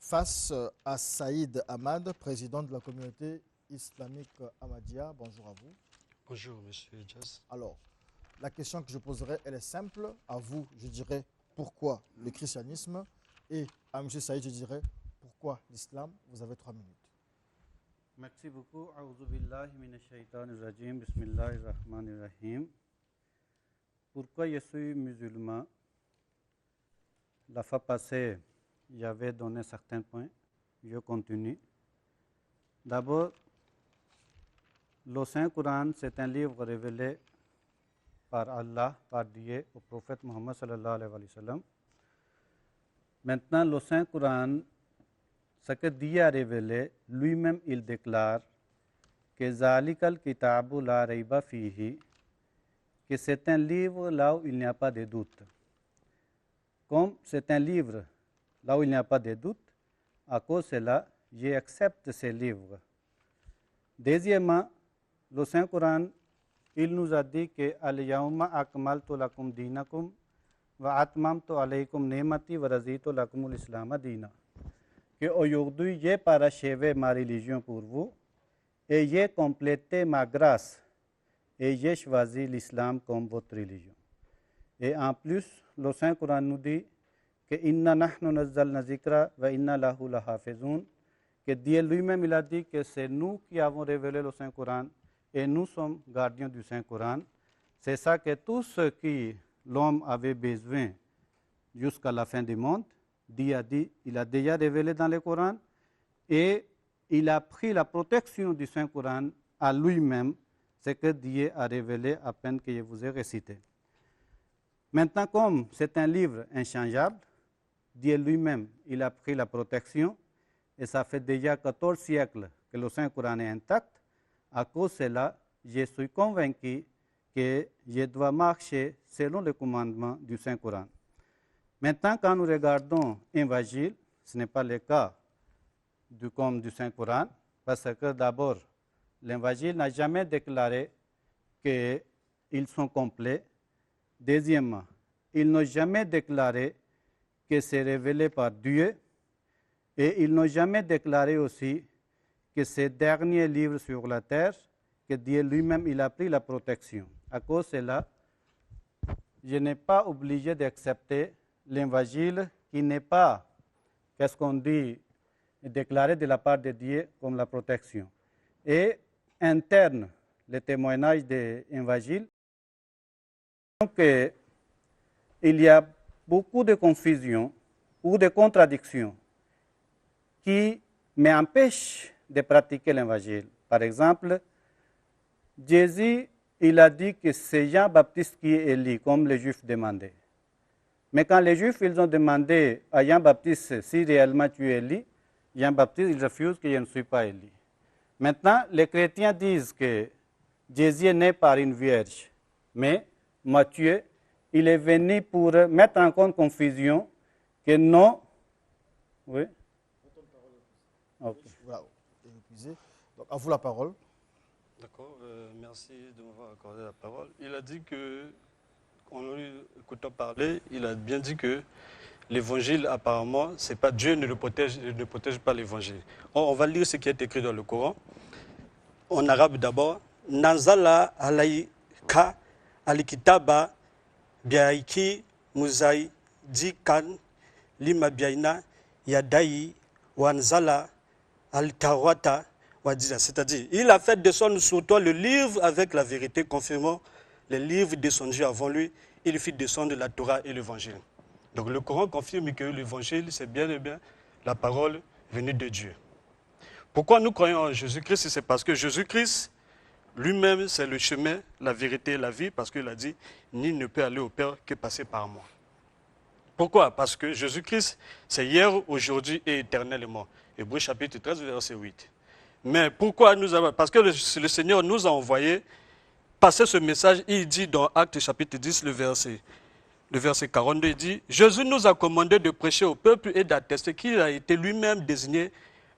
Face à Saïd Ahmad, président de la communauté islamique Ahmadiyya. Bonjour à vous. Bonjour, monsieur Jazz. Alors, la question que je poserai, elle est simple. À vous, je dirais pourquoi le christianisme, et à M. Saïd, je dirais pourquoi l'islam. Vous avez 3 minutes. Merci beaucoup. A'udhu billahi minash shaitanir rajim. Bismillahirrahmanirrahim. Pourquoi je suis musulman? La fois passée, j'avais donné certains points. Je continue. D'abord, le Saint-Coran, c'est un livre révélé par Allah, par Dieu, au prophète Muhammad sallallahu alayhi wa sallam. Maintenant, le Saint-Coran, ce que Dieu a révélé, lui-même il déclare que Zalikal Kitabu la Raiba Fihi, que c'est un livre là où il n'y a pas de doute. Comme c'est un livre là où il n'y a pas de doute, à cause de cela, j'accepte ces livres. Deuxièmement, le Saint-Coran, il nous a dit que Al-Yawma akmaltu lakum dinakum wa atmamtu alaykum ni'mati wa razitu lakumul islam dina. Que aujourd'hui, j'ai parachevé ma religion pour vous et j'ai complété ma grâce et j'ai choisi l'islam comme votre religion. Et en plus, le Saint-Coran nous dit que inna nahnu nazzalna zikra wa inna lahu lahafizun, que Dieu lui-même il a dit que c'est nous qui avons révélé le Saint-Coran et nous sommes gardiens du Saint-Coran. C'est ça que tout ce que l'homme avait besoin jusqu'à la fin du monde, Dieu a dit, il a déjà révélé dans le Coran et il a pris la protection du Saint-Coran à lui-même, ce que Dieu a révélé à peine que je vous ai récité. Maintenant, comme c'est un livre inchangeable, Dieu lui-même, il a pris la protection et ça fait déjà 14 siècles que le Saint-Coran est intact. À cause de cela, je suis convaincu que je dois marcher selon les commandements du Saint-Coran. Maintenant, quand nous regardons l'Évangile, ce n'est pas le cas comme du Saint-Coran, parce que d'abord, l'Évangile n'a jamais déclaré qu'ils sont complets. Deuxièmement, ils n'ont jamais déclaré que c'est révélé par Dieu et ils n'ont jamais déclaré aussi que ces derniers livres sur la terre, que Dieu lui-même il a pris la protection. À cause de cela, je n'ai pas obligé d'accepter l'Évangile qui n'est pas, qu'est-ce qu'on dit, déclaré de la part de Dieu comme la protection. Et interne, le témoignage de l'Évangile, donc il y a beaucoup de confusion ou de contradictions qui m'empêchent de pratiquer l'Évangile. Par exemple, Jésus, il a dit que c'est Jean-Baptiste qui est Élie, comme les Juifs demandaient. Mais quand les Juifs ils ont demandé à Jean-Baptiste si réellement tu es Élie, Jean-Baptiste il refuse que je ne suis pas Élie. Maintenant, les chrétiens disent que Jésus est né par une vierge, mais Matthieu, il est venu pour mettre en confusion que non. Oui. Okay. Voilà. Donc, à vous la parole. D'accord, merci de m'avoir accordé la parole. Il a dit que, en l'écoutant parler, il a bien dit que l'évangile, apparemment, c'est pas Dieu ne protège pas l'évangile. On va lire ce qui est écrit dans le Coran. En arabe d'abord. Nanzala alayka alikitaba biaiki muzai dikan lima biaina yadai wanzala al-tawata wadida. C'est-à-dire, il a fait descendre sur toi le livre avec la vérité, confirmant les livres descendus avant lui. Il fit descendre la Torah et l'évangile. Donc le Coran confirme que l'évangile, c'est bien et bien la parole venue de Dieu. Pourquoi nous croyons en Jésus-Christ? C'est parce que Jésus-Christ, lui-même, c'est le chemin, la vérité et la vie, parce qu'il a dit, nul ne peut aller au Père que passer par moi. Pourquoi? Parce que Jésus-Christ, c'est hier, aujourd'hui et éternellement. Hébreux chapitre 13, verset 8. Mais pourquoi nous avons... Parce que le Seigneur nous a envoyé passer ce message. Il dit dans Actes chapitre 10, le verset 42, il dit « Jésus nous a commandé de prêcher au peuple et d'attester qu'il a été lui-même désigné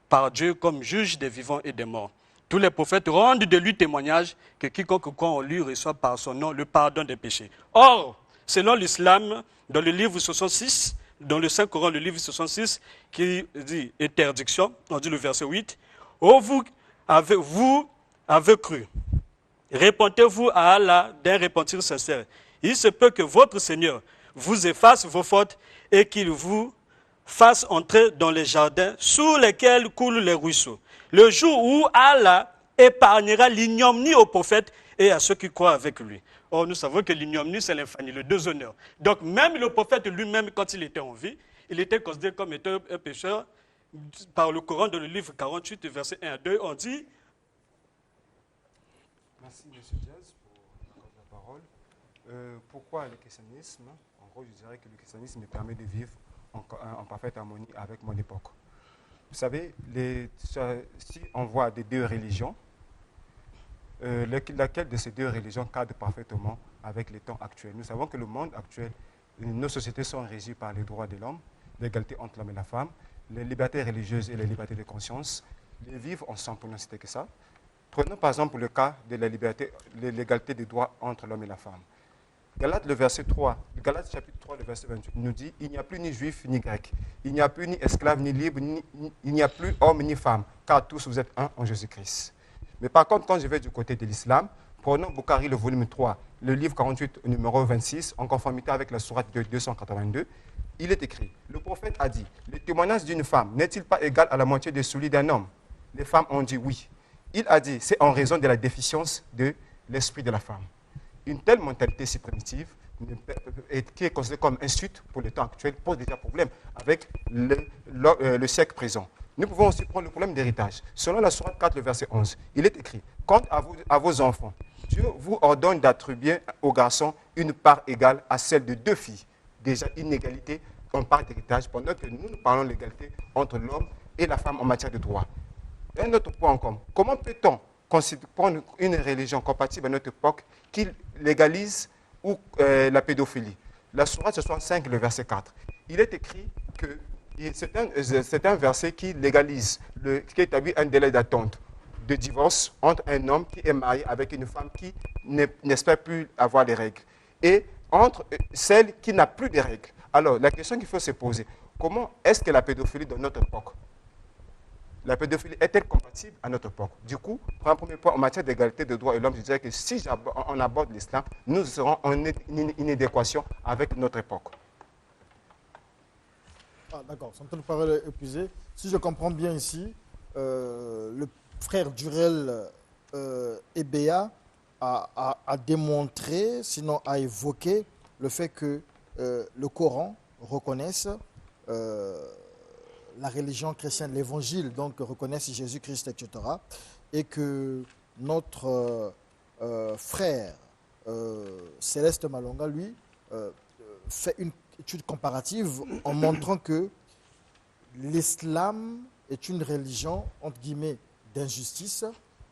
par Dieu comme juge des vivants et des morts. Tous les prophètes rendent de lui témoignage que quiconque croit en lui reçoit par son nom le pardon des péchés. » Or, selon l'islam, dans le livre 66, dans le Saint-Coran, le livre 66, qui dit interdiction, on dit le verset 8, « Oh, vous avez cru, répentez-vous à Allah d'un repentir sincère. Il se peut que votre Seigneur vous efface vos fautes et qu'il vous fasse entrer dans les jardins sous lesquels coulent les ruisseaux. Le jour où Allah épargnera l'ignominie aux prophètes et à ceux qui croient avec lui. » Or, nous savons que l'ignominie, c'est l'infamie, le déshonneur. Donc, même le prophète lui-même, quand il était en vie, il était considéré comme étant un pécheur. Par le Coran, dans le livre 48, verset 1 à 2, on dit... Merci, M. Diaz, pour la parole. Pourquoi le christianisme? En gros, je dirais que le christianisme me permet de vivre en parfaite harmonie avec mon époque. Vous savez, si on voit des deux religions, laquelle de ces deux religions cadre parfaitement avec les temps actuels? Nous savons que le monde actuel, nos sociétés sont régies par les droits de l'homme, l'égalité entre l'homme et la femme, les libertés religieuses et les libertés de conscience, les vivre ensemble, pour ne citer que ça. Prenons par exemple le cas de l'égalité des droits entre l'homme et la femme. Galates, Galates chapitre 3, le verset 28 nous dit « Il n'y a plus ni juif ni grec, il n'y a plus ni esclave ni libre, il n'y a plus homme ni femme, car tous vous êtes un en Jésus-Christ. » Mais par contre, quand je vais du côté de l'islam, prenons Bukhari, le volume 3, le livre 48, numéro 26, en conformité avec la sourate de 282, il est écrit, le prophète a dit, le témoignage d'une femme n'est-il pas égal à la moitié de celui d'un homme? Les femmes ont dit oui. Il a dit, c'est en raison de la déficience de l'esprit de la femme. Une telle mentalité si primitive, qui est considérée comme insulte pour le temps actuel, pose déjà problème avec le siècle présent. Nous pouvons aussi prendre le problème d'héritage. Selon la sourate 4, le verset 11, il est écrit, quant à vos enfants, Dieu vous ordonne d'attribuer aux garçons une part égale à celle de deux filles. Déjà, inégalité en part d'héritage, pendant que nous parlons de l'égalité entre l'homme et la femme en matière de droit. Un autre point encore, comment peut-on prendre une religion compatible à notre époque qui légalise la pédophilie? La sourate 65, le verset 4. Il est écrit que c'est un verset qui légalise, qui établit un délai d'attente de divorce entre un homme qui est marié avec une femme qui n'espère plus avoir les règles et entre celle qui n'a plus de règles. Alors, la question qu'il faut se poser, comment est-ce que la pédophilie dans notre époque, la pédophilie est-elle compatible à notre époque? Du coup, pour un premier point, en matière d'égalité de droits et l'homme, je dirais que si on aborde l'islam, nous serons en inadéquation avec notre époque. Ah, d'accord, son temps de parole est épuisé. Si je comprends bien ici, le frère Durel Ebea a démontré, sinon a évoqué le fait que le Coran reconnaisse la religion chrétienne, l'évangile, donc reconnaisse Jésus-Christ, etc. Et que notre frère Céleste Malonga, lui, fait une étude comparative en montrant que l'islam est une religion, entre guillemets, d'injustice.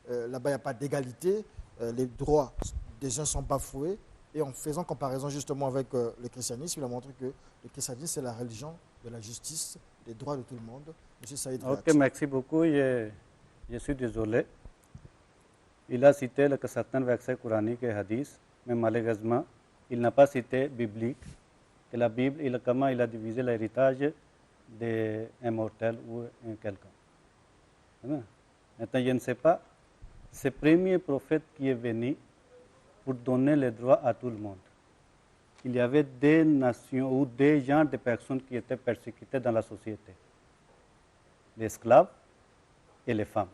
Là-bas, il n'y a pas d'égalité. Les droits des uns sont bafoués. Et en faisant comparaison justement avec le christianisme, il a montré que le christianisme, c'est la religion de la justice, des droits de tout le monde. Monsieur Saïd. Ok, merci beaucoup. Je suis désolé. Il a cité certains versets coraniques et hadiths, mais malheureusement, il n'a pas cité biblique. Que la Bible, comment il a divisé l'héritage d'un mortel ou un quelqu'un. Maintenant, je ne sais pas, c'est le premier prophète qui est venu pour donner les droits à tout le monde. Il y avait des nations ou des genres de personnes qui étaient persécutées dans la société. Les esclaves et les femmes.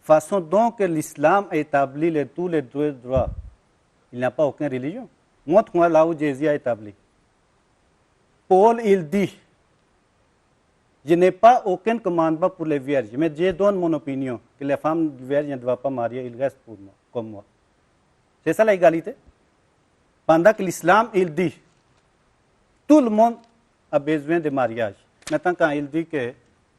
Façon donc que l'islam a établi tous les droits. Il n'y a pas aucune religion. Montre-moi là où Jésus a établi. Paul, il dit, je n'ai pas aucun commandement pour les vierges, mais je donne mon opinion, que les femmes vierges ne doivent pas marier, ils restent pour moi, comme moi. C'est ça l'égalité. Pendant que l'islam, il dit, tout le monde a besoin de mariage. Maintenant, quand il dit que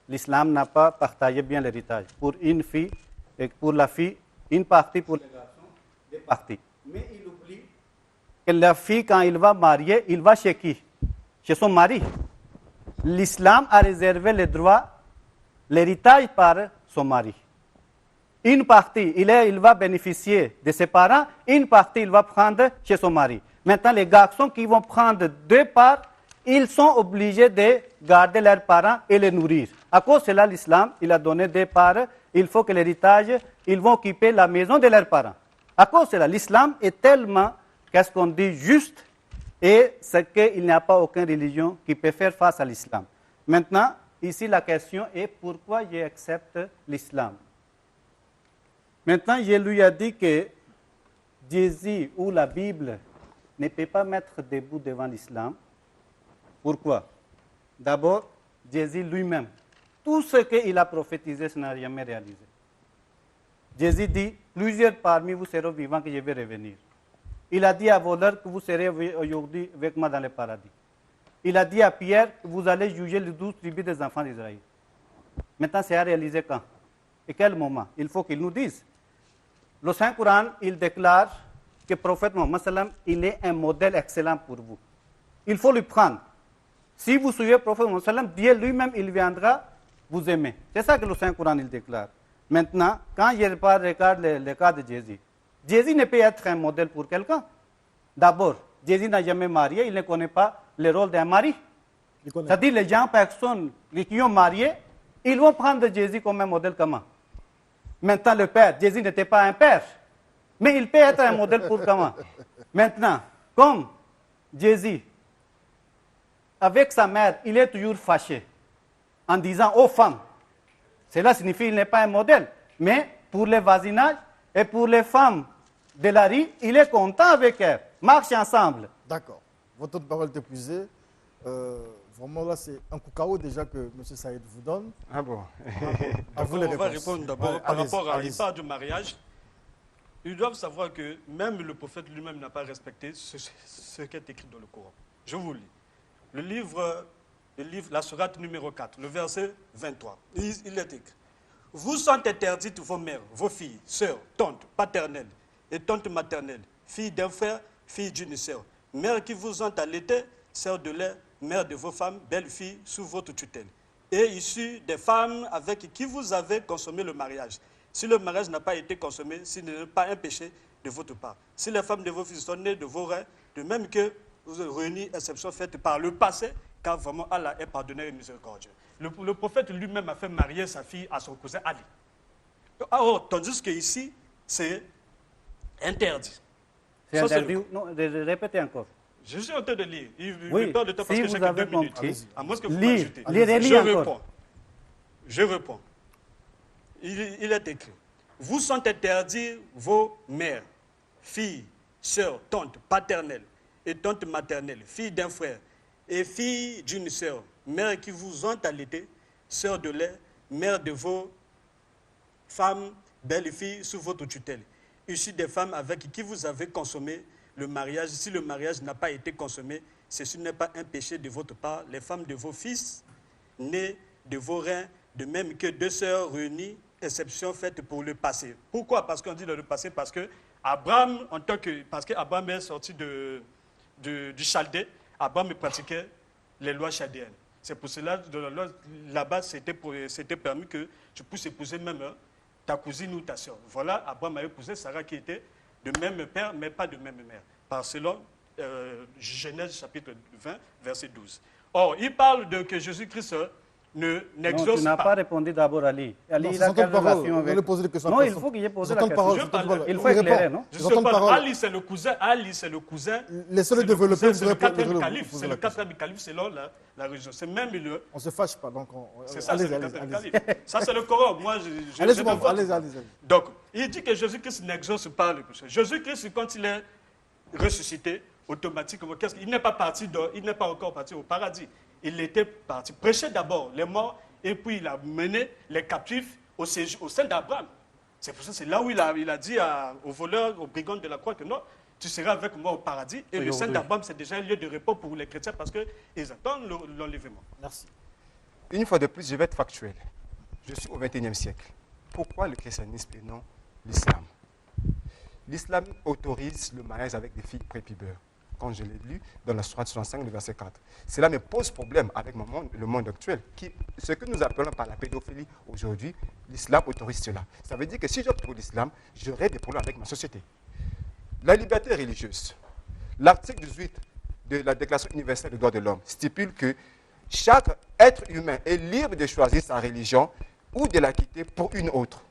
l'islam n'a pas partagé bien l'héritage, pour une fille et pour la fille, une partie pour les garçons, deux parties. Mais il oublie que la fille, quand il va marier, il va chez qui? Chez son mari. L'islam a réservé le droit, l'héritage par son mari. Une partie, il va bénéficier de ses parents, une partie, il va prendre chez son mari. Maintenant, les garçons qui vont prendre deux parts, ils sont obligés de garder leurs parents et les nourrir. À cause de cela, l'islam, il a donné deux parts. Il faut que l'héritage, ils vont occuper la maison de leurs parents. À cause de cela, l'islam est tellement, qu'est-ce qu'on dit, juste, et c'est qu'il n'y a pas aucune religion qui peut faire face à l'islam. Maintenant, ici, la question est pourquoi j'accepte l'islam. Maintenant, je lui ai dit que Jésus ou la Bible ne peut pas mettre debout devant l'islam. Pourquoi? D'abord, Jésus lui-même, tout ce qu'il a prophétisé, ce n'a jamais réalisé. Jésus dit, plusieurs parmi vous seront vivants que je vais revenir. Il a dit à voleurs que vous serez aujourd'hui avec moi dans le paradis. Il a dit à Pierre que vous allez juger les 12 tribus des enfants d'Israël. Maintenant, c'est à réaliser quand? Et quel moment? Il faut qu'il nous dise. Le Saint-Coran, il déclare que le prophète Mohammed sallam, il est un modèle excellent pour vous. Il faut le prendre. Si vous suivez le prophète Mohammed sallam, Dieu lui-même, il viendra vous aimer. C'est ça que le Saint-Coran, il déclare. Maintenant, quand je regarde le cas de Jésus, Jésus ne peut être un modèle pour quelqu'un. D'abord, Jésus n'a jamais marié, il ne connaît pas le rôle d'un mari. C'est-à-dire les gens, personnes qui ont marié, ils vont prendre Jésus comme un modèle comment? Maintenant, le père, Jésus n'était pas un père, mais il peut être un modèle pour comment? Maintenant, comme Jésus, avec sa mère, il est toujours fâché en disant aux femmes, cela signifie qu'il n'est pas un modèle, mais pour les voisinages et pour les femmes de la rue, il est content avec elles, marche ensemble. D'accord. Votre parole est épuisée. Vraiment, là, c'est un coup déjà que M. Saïd vous donne. Ah bon? À vous les On va réponses. répondre d'abord par rapport à allez-y. l'histoire du mariage. Ils doivent savoir que même le prophète lui-même n'a pas respecté ce qui est écrit dans le Coran. Je vous lis. Le livre la sourate numéro 4, le verset 23. Il est écrit. Vous sont interdites vos mères, vos filles, sœurs, tantes, paternelles et tantes maternelles, filles d'un frère, filles d'une sœur, mères qui vous ont allaité, sœurs de lait, mères de vos femmes, belles-filles sous votre tutelle, et issues des femmes avec qui vous avez consommé le mariage. Si le mariage n'a pas été consommé, s'il n'est pas un péché de votre part. Si les femmes de vos fils sont nées de vos reins, de même que vous avez réuni exception faite par le passé, car vraiment Allah est pardonneur et miséricordieux. Le prophète lui-même a fait marier sa fille à son cousin Ali. Alors, tandis qu'ici, c'est interdit. C'est Ça, interdit. Non, répétez encore. Je suis en train de lire. Il Oui, me parle de temps parce si que vous j'ai que avez 2 minutes. compris. À moins que vous Lire. m'ajoutez. Lire Je encore. réponds. Je réponds. Il est écrit. Vous sont interdits vos mères, filles, sœurs, tantes, paternelles et tantes maternelles, filles d'un frère et filles d'une sœur, mères qui vous ont allaité, sœurs de lait, mères de vos femmes, belles filles sous votre tutelle, issues des femmes avec qui vous avez consommé le mariage. Si le mariage n'a pas été consommé, ceci n'est pas un péché de votre part. Les femmes de vos fils, nées de vos reins, de même que deux sœurs réunies, exception faite pour le passé. Pourquoi? Parce qu'on dit dans le passé, parce que Abraham, parce qu'Abraham est sorti du Chaldée, Abraham pratiquait les lois chaldéennes. C'est pour cela, dans la loi, là-bas, c'était permis que tu puisses épouser même ta cousine ou ta soeur. Voilà, Abraham a épousé Sarah qui était de même père, mais pas de même mère. Par selon Genèse chapitre 20, verset 12. Or, il parle de que Jésus-Christ n'exauce Non, tu n'as pas. pas répondu d'abord à Ali. Ali, Non, il c'est a son quelle temps de parole. relation Vous avec... voulez poser des questions à Non, il personne. faut que j'ai posé Son la temps de parole, question. son temps de parole. Il faut On répond. éclairer, non? Je Son sais temps de pas, parole. Ali, c'est le cousin. Ali, c'est le cousin. Laissez-le c'est développer, cousin, vous C'est le répondez, quatrième vous calife. posez C'est la le quatrième calife selon la religion. C'est même le. On se fâche pas, donc C'est ça, c'est allez-y, le allez-y. quatrième calife. Ça, c'est le Coran. Moi, je Allez-y, je bon, ne vois allez-y, pas. allez-y. Donc, il dit que Jésus-Christ n'exauce pas le péché. Jésus-Christ, quand il est ressuscité, automatiquement, il n'est pas parti, il n'est pas encore parti au paradis. Il était parti prêcher d'abord les morts et puis il a mené les captifs au sein d'Abraham. C'est pour ça, c'est là où il a dit aux voleurs, aux brigands de la croix que non, tu seras avec moi au paradis. Et le Saint-Abraham, c'est déjà un lieu de repos pour les chrétiens parce qu'ils attendent l'enlèvement. Merci. Une fois de plus, je vais être factuel. Je suis au XXIe siècle. Pourquoi le christianisme et non l'islam? L'islam autorise le mariage avec des filles prépubères, quand je l'ai lu dans la Sourate 65, le verset 4. Cela me pose problème avec le monde actuel. Ce que nous appelons par la pédophilie aujourd'hui, l'islam autorise cela. Ça veut dire que si j'opte pour l'islam, j'aurai des problèmes avec ma société. La liberté religieuse. L'article 18 de la Déclaration universelle des droits de l'homme stipule que chaque être humain est libre de choisir sa religion ou de la quitter pour une autre.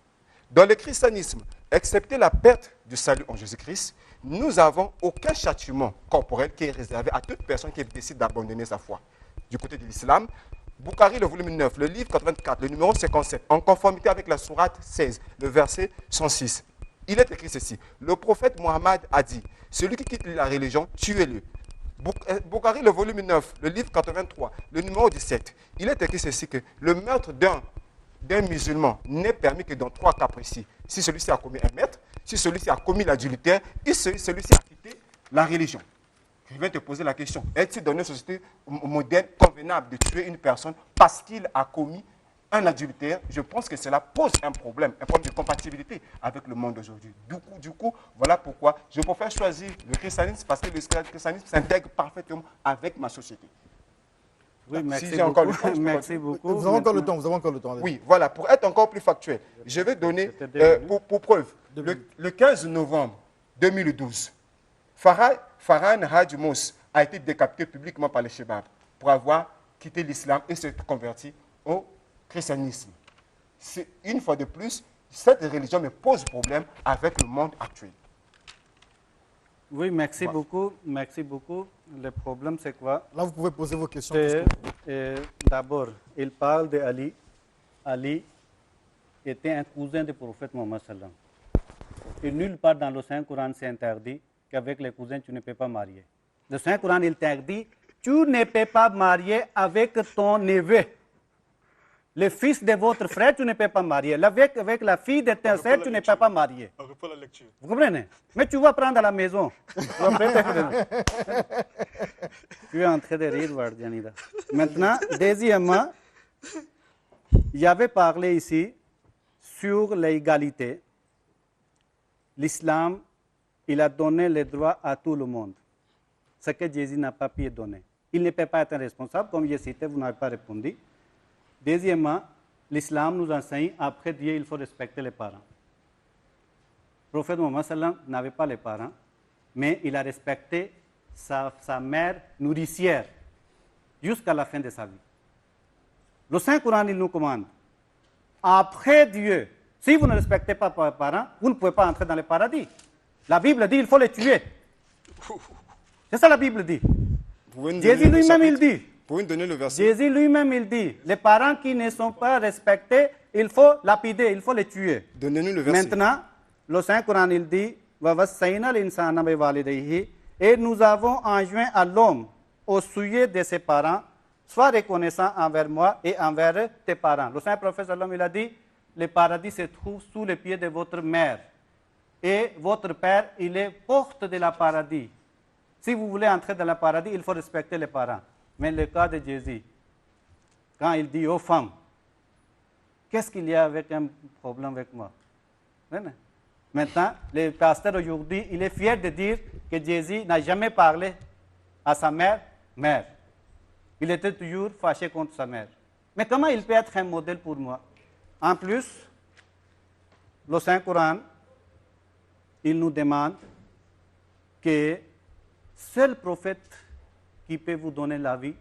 Dans le christianisme, excepté la perte du salut en Jésus-Christ, nous n'avons aucun châtiment corporel qui est réservé à toute personne qui décide d'abandonner sa foi. Du côté de l'islam, Bukhari, le volume 9, le livre 84, le numéro 57, en conformité avec la sourate 16, le verset 106, il est écrit ceci. Le prophète Mohammed a dit, celui qui quitte la religion, tuez-le. Bukhari, le volume 9, le livre 83, le numéro 17, il est écrit ceci que le meurtre d'un musulman n'est permis que dans 3 cas précis. Si celui-ci a commis un meurtre, si celui-ci a commis l'adultère, et si celui-ci a quitté la religion. Je vais te poser la question. Est-il dans une société moderne convenable de tuer une personne parce qu'il a commis un adultère? Je pense que cela pose un problème de compatibilité avec le monde d'aujourd'hui. Du coup, voilà pourquoi je préfère choisir le christianisme parce que le christianisme s'intègre parfaitement avec ma société. Oui, merci si beaucoup. Merci beaucoup. Vous avez encore le temps, vous avez encore le temps. Allez. Oui, voilà, pour être encore plus factuel, je vais donner pour preuve, le 15 novembre 2012, Farhan Hadj Mous a été décapité publiquement par les Chebab pour avoir quitté l'islam et se converti au christianisme. Une fois de plus, cette religion me pose problème avec le monde actuel. Oui, merci beaucoup. Merci beaucoup. Le problème, c'est quoi? Là, vous pouvez poser vos questions. D'abord, il parle d'Ali. Ali était un cousin du prophète Mohammed sallam. Et nulle part dans le Saint-Coran, c'est interdit qu'avec les cousins, tu ne peux pas marier. Le Saint-Coran, il t'interdit, tu ne peux pas marier avec ton neveu. Le fils de votre frère, tu ne peux pas marier. Avec la fille de ton frère, tu ne peux pas marier. On reprend la lecture. Vous comprenez? Mais tu vas prendre à la maison. Tu es en train de rire, Vardianida. Maintenant, deuxièmement, il y avait parlé ici sur l'égalité. L'islam, il a donné les droits à tout le monde. Ce que Jésus n'a pas pu donner. Il ne peut pas être responsable, comme j'ai cité, vous n'avez pas répondu. Deuxièmement, l'islam nous enseigne, après Dieu, il faut respecter les parents. Le prophète Mohammed sallam n'avait pas les parents, mais il a respecté sa mère nourricière jusqu'à la fin de sa vie. Le Saint-Coran, il nous commande, après Dieu, si vous ne respectez pas vos parents, vous ne pouvez pas entrer dans le paradis. La Bible dit, il faut les tuer. C'est ça la Bible dit. Jésus lui-même, il dit. Pour nous donner le verset. Jésus lui-même, il dit, les parents qui ne sont pas respectés, il faut lapider, il faut les tuer. Donnez-nous le verset. Maintenant, le Saint-Coran, il dit, et nous avons enjoint à l'homme, au sujet de ses parents, sois reconnaissant envers moi et envers tes parents. Le Saint-Prophète, il a dit, le paradis se trouve sous les pieds de votre mère. Et votre père, il est porte de la paradis. Si vous voulez entrer dans le paradis, il faut respecter les parents. Mais le cas de Jésus, quand il dit aux femmes, qu'est-ce qu'il y a avec un problème avec moi? Maintenant, le pasteur aujourd'hui, il est fier de dire que Jésus n'a jamais parlé à sa mère, mère. Il était toujours fâché contre sa mère. Mais comment il peut être un modèle pour moi? En plus, le Saint-Coran, il nous demande que seul prophète qui peut vous donner la vie,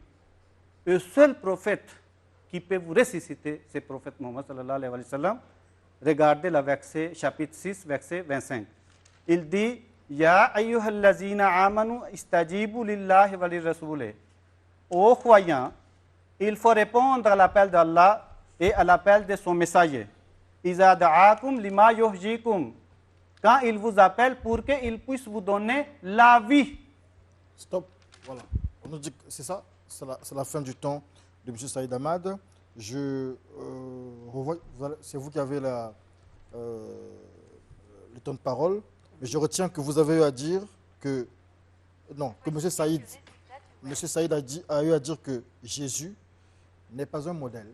le seul prophète qui peut vous ressusciter, c'est le prophète Mohammed sallallahu alayhi wa sallam. Regardez le verset, chapitre 6, verset 25. Il dit, Ya ayyuhallazina amanu istajibu lillahi wa lirrasuli. Ô croyants, il faut répondre à l'appel d'Allah et à l'appel de son messager. Iza da'akum lima yuhjikum. Quand il vous appelle pour qu'il puisse vous donner la vie. Stop. Voilà. On nous dit que c'est ça, c'est la fin du temps de M. Saïd Ahmad. C'est vous qui avez le temps de parole. Mais je retiens que vous avez eu à dire que M. Saïd a eu à dire que Jésus n'est pas un modèle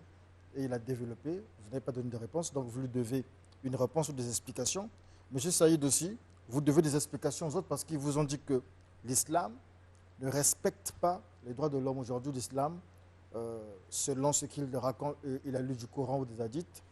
et il a développé. Vous n'avez pas donné de réponse, donc vous lui devez une réponse ou des explications. M. Saïd aussi, vous devez des explications aux autres parce qu'ils vous ont dit que l'islam ne respecte pas les droits de l'homme aujourd'hui. L'islam, selon ce qu'il raconte, il a lu du Coran ou des hadiths,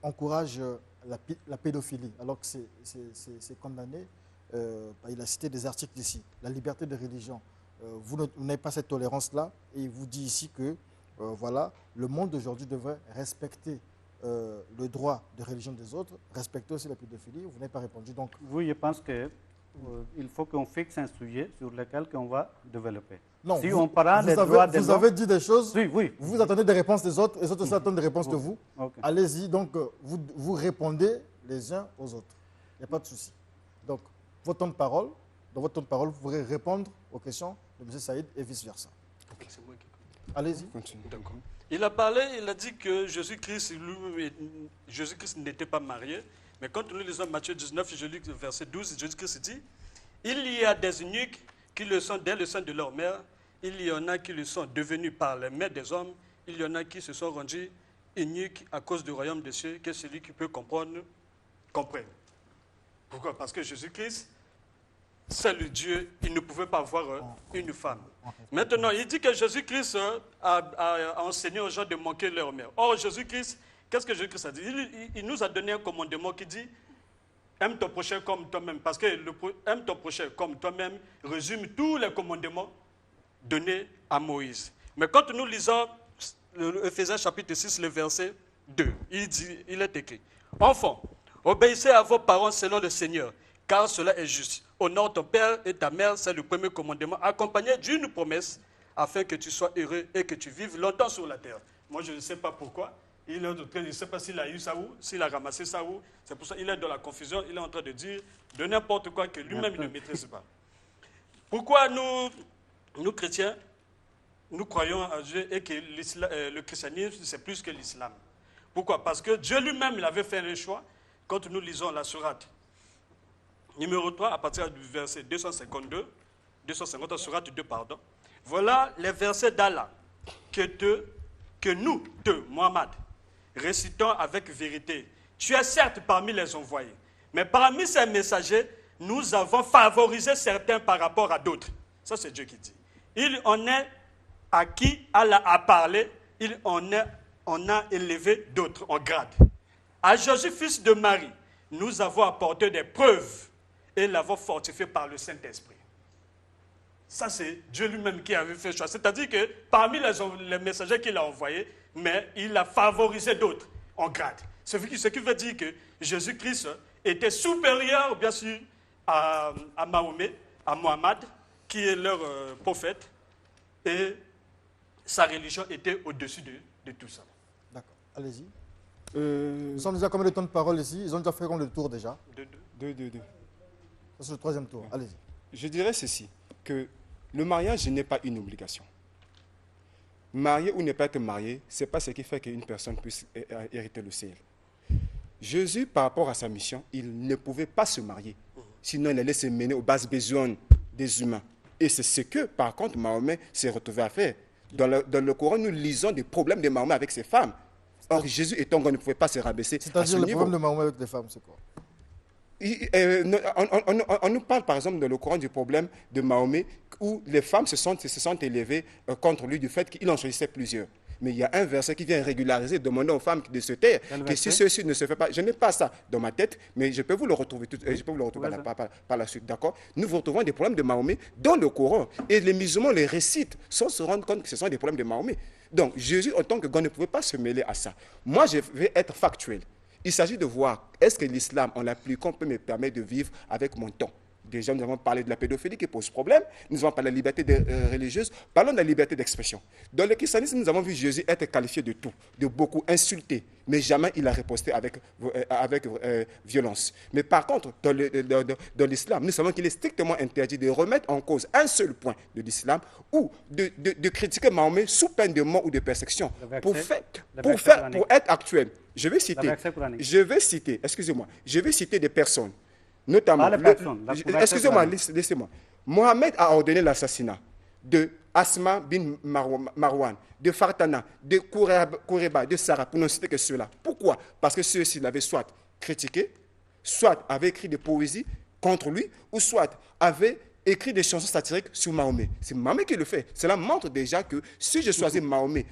encourage la pédophilie, alors que c'est condamné. Il a cité des articles ici. La liberté de religion. Vous n'avez pas cette tolérance-là et il vous dit ici que voilà, le monde d'aujourd'hui devrait respecter le droit de religion des autres, respecter aussi la pédophilie. Vous n'avez pas répondu. Donc, oui, je pense qu'il faut qu'on fixe un sujet sur lequel on va développer. Non, si on parle des droits de l'homme... Vous avez dit des choses, oui. Vous attendez des réponses des autres, les autres aussi attendent des réponses de vous. Okay. Allez-y, donc vous répondez les uns aux autres. Il n'y a pas de souci. Donc, dans votre temps de parole, vous pourrez répondre aux questions de M. Saïd et vice-versa. Okay. C'est moi qui... Allez-y. D'accord. Il a parlé, il a dit que Jésus-Christ n'était pas marié. Mais quand nous lisons Matthieu 19, je lis verset 12, Jésus-Christ dit, il y a des eunuques qui le sont dès le sein de leur mère, il y en a qui le sont devenus par les mères des hommes, il y en a qui se sont rendus eunuques à cause du royaume des cieux, que celui qui peut comprendre, comprenne. Pourquoi? Parce que Jésus-Christ, c'est le Dieu, il ne pouvait pas avoir une femme. Maintenant, il dit que Jésus-Christ a enseigné aux gens de manquer leur mère. Or, Jésus-Christ, qu'est-ce que Jésus-Christ a dit? Il nous a donné un commandement qui dit aime ton prochain comme toi-même. Parce que aime ton prochain comme toi-même résume tous les commandements donnés à Moïse. Mais quand nous lisons Ephésiens chapitre 6, le verset 2, il est écrit: Enfants, obéissez à vos parents selon le Seigneur, car cela est juste. Honore ton père et ta mère, c'est le premier commandement, accompagné d'une promesse, afin que tu sois heureux et que tu vives longtemps sur la terre. Moi, je ne sais pas pourquoi. Il est en train, je ne sais pas s'il a eu ça où, s'il a ramassé ça où. C'est pour ça qu'il est dans la confusion. Il est en train de dire de n'importe quoi que lui-même ne maîtrise pas. Pourquoi nous chrétiens, nous croyons à Dieu et que le christianisme, c'est plus que l'islam? Pourquoi? Parce que Dieu lui-même, il avait fait le choix. Quand nous lisons la sourate numéro 3, à partir du verset 250, sourate 2, pardon. Voilà les versets d'Allah que nous, Mohammed, récitons avec vérité. Tu es certes parmi les envoyés, mais parmi ces messagers, nous avons favorisé certains par rapport à d'autres. Ça, c'est Dieu qui dit. Il en est à qui Allah a parlé, il en a élevé d'autres en grade. À Jésus, fils de Marie, nous avons apporté des preuves et l'avons fortifié par le Saint-Esprit. Ça, c'est Dieu lui-même qui avait fait le choix. C'est-à-dire que parmi les messagers qu'il a envoyés, mais il a favorisé d'autres en grade. Ce qui veut dire que Jésus-Christ était supérieur, bien sûr, à Mahomet, à Mohammed, qui est leur prophète, et sa religion était au-dessus de tout ça. D'accord. Allez-y. Nous sommes déjà combien de temps de parole ici? Ils ont déjà fait combien de tours déjà? Deux. Ça, c'est le troisième tour. Allez-y. Je dirais ceci, que le mariage n'est pas une obligation. Marié ou ne pas être marié, ce n'est pas ce qui fait qu'une personne puisse hériter le ciel. Jésus, par rapport à sa mission, il ne pouvait pas se marier. Sinon, il allait se mener aux bases besoins des humains. Et c'est ce que, par contre, Mahomet s'est retrouvé à faire. Dans le Coran, nous lisons des problèmes de Mahomet avec ses femmes. Or, Jésus étant qu'on ne pouvait pas se rabaisser à ce niveau. C'est-à-dire le problème de Mahomet avec les femmes, c'est quoi? On nous parle par exemple dans le Coran du problème de Mahomet où les femmes se sont élevées contre lui du fait qu'il en choisissait plusieurs. Mais il y a un verset qui vient régulariser, demander aux femmes de se taire, que si ceci ne se fait pas, je n'ai pas ça dans ma tête, mais je peux vous le retrouver, par la suite, d'accord? Nous retrouvons des problèmes de Mahomet dans le Coran, et les musulmans les récitent sans se rendre compte que ce sont des problèmes de Mahomet. Donc Jésus, en tant que God, ne pouvait pas se mêler à ça. Moi, je vais être factuel. Il s'agit de voir, est-ce que l'islam, en l'appliquant, peut me permettre de vivre avec mon temps? Déjà, nous avons parlé de la pédophilie qui pose problème. Nous avons parlé de la liberté religieuse. Parlons de la liberté d'expression. Dans le christianisme, nous avons vu Jésus être qualifié de tout, de beaucoup, insulté. Mais jamais il a riposté avec violence. Mais par contre, dans l'islam, nous savons qu'il est strictement interdit de remettre en cause un seul point de l'islam ou de critiquer Mahomet sous peine de mort ou de persécution. Pour être actuel, je vais citer, excusez-moi, je vais citer des personnes notamment... Pas les personnes, la couverture Excusez-moi, coranique. laissez-moi. Mohamed a ordonné l'assassinat de Asma bin Marwan, de Fartana, de Koureba, de Sarah, pour ne citer que ceux-là. Pourquoi? Parce que ceux-ci l'avaient soit critiqué, soit avaient écrit des poésies contre lui, ou soit avaient écrit des chansons satiriques sur Mahomet. C'est Mahomet qui le fait. Cela montre déjà que si je choisis Mahomet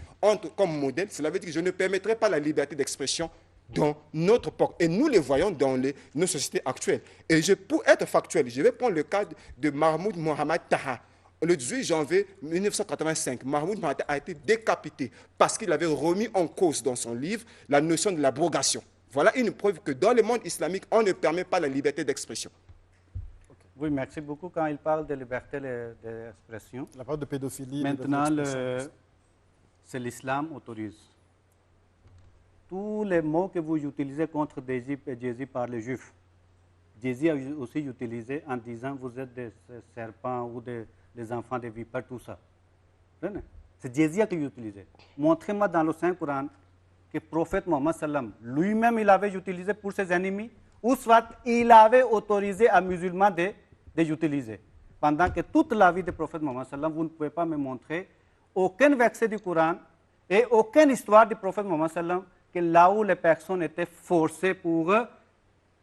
comme modèle, cela veut dire que je ne permettrai pas la liberté d'expression dans notre époque. Et nous les voyons dans nos sociétés actuelles. Et pour être factuel, je vais prendre le cas de Mahmoud Mohamed Taha. Le 18 janvier 1985, Mahmoud Mohamed Taha a été décapité parce qu'il avait remis en cause dans son livre la notion de l'abrogation. Voilà une preuve que dans le monde islamique, on ne permet pas la liberté d'expression. Oui, merci beaucoup. Quand il parle de liberté d'expression, La parole de pédophilie. maintenant, c'est l'islam autorise. Tous les mots que vous utilisez contre Jésus par les Juifs, Jésus a aussi utilisé en disant vous êtes des serpents ou des enfants de vipères, tout ça. C'est Jésus qui l'a utilisé. Montrez-moi dans le Saint-Coran que le prophète Mohammed sallam lui-même il avait utilisé pour ses ennemis, ou soit il avait autorisé à musulmans de l'utiliser. Pendant que toute la vie du prophète Mohammed sallam, vous ne pouvez pas me montrer aucun verset du Coran et aucune histoire du prophète Mohammed sallam que là où les personnes étaient forcées pour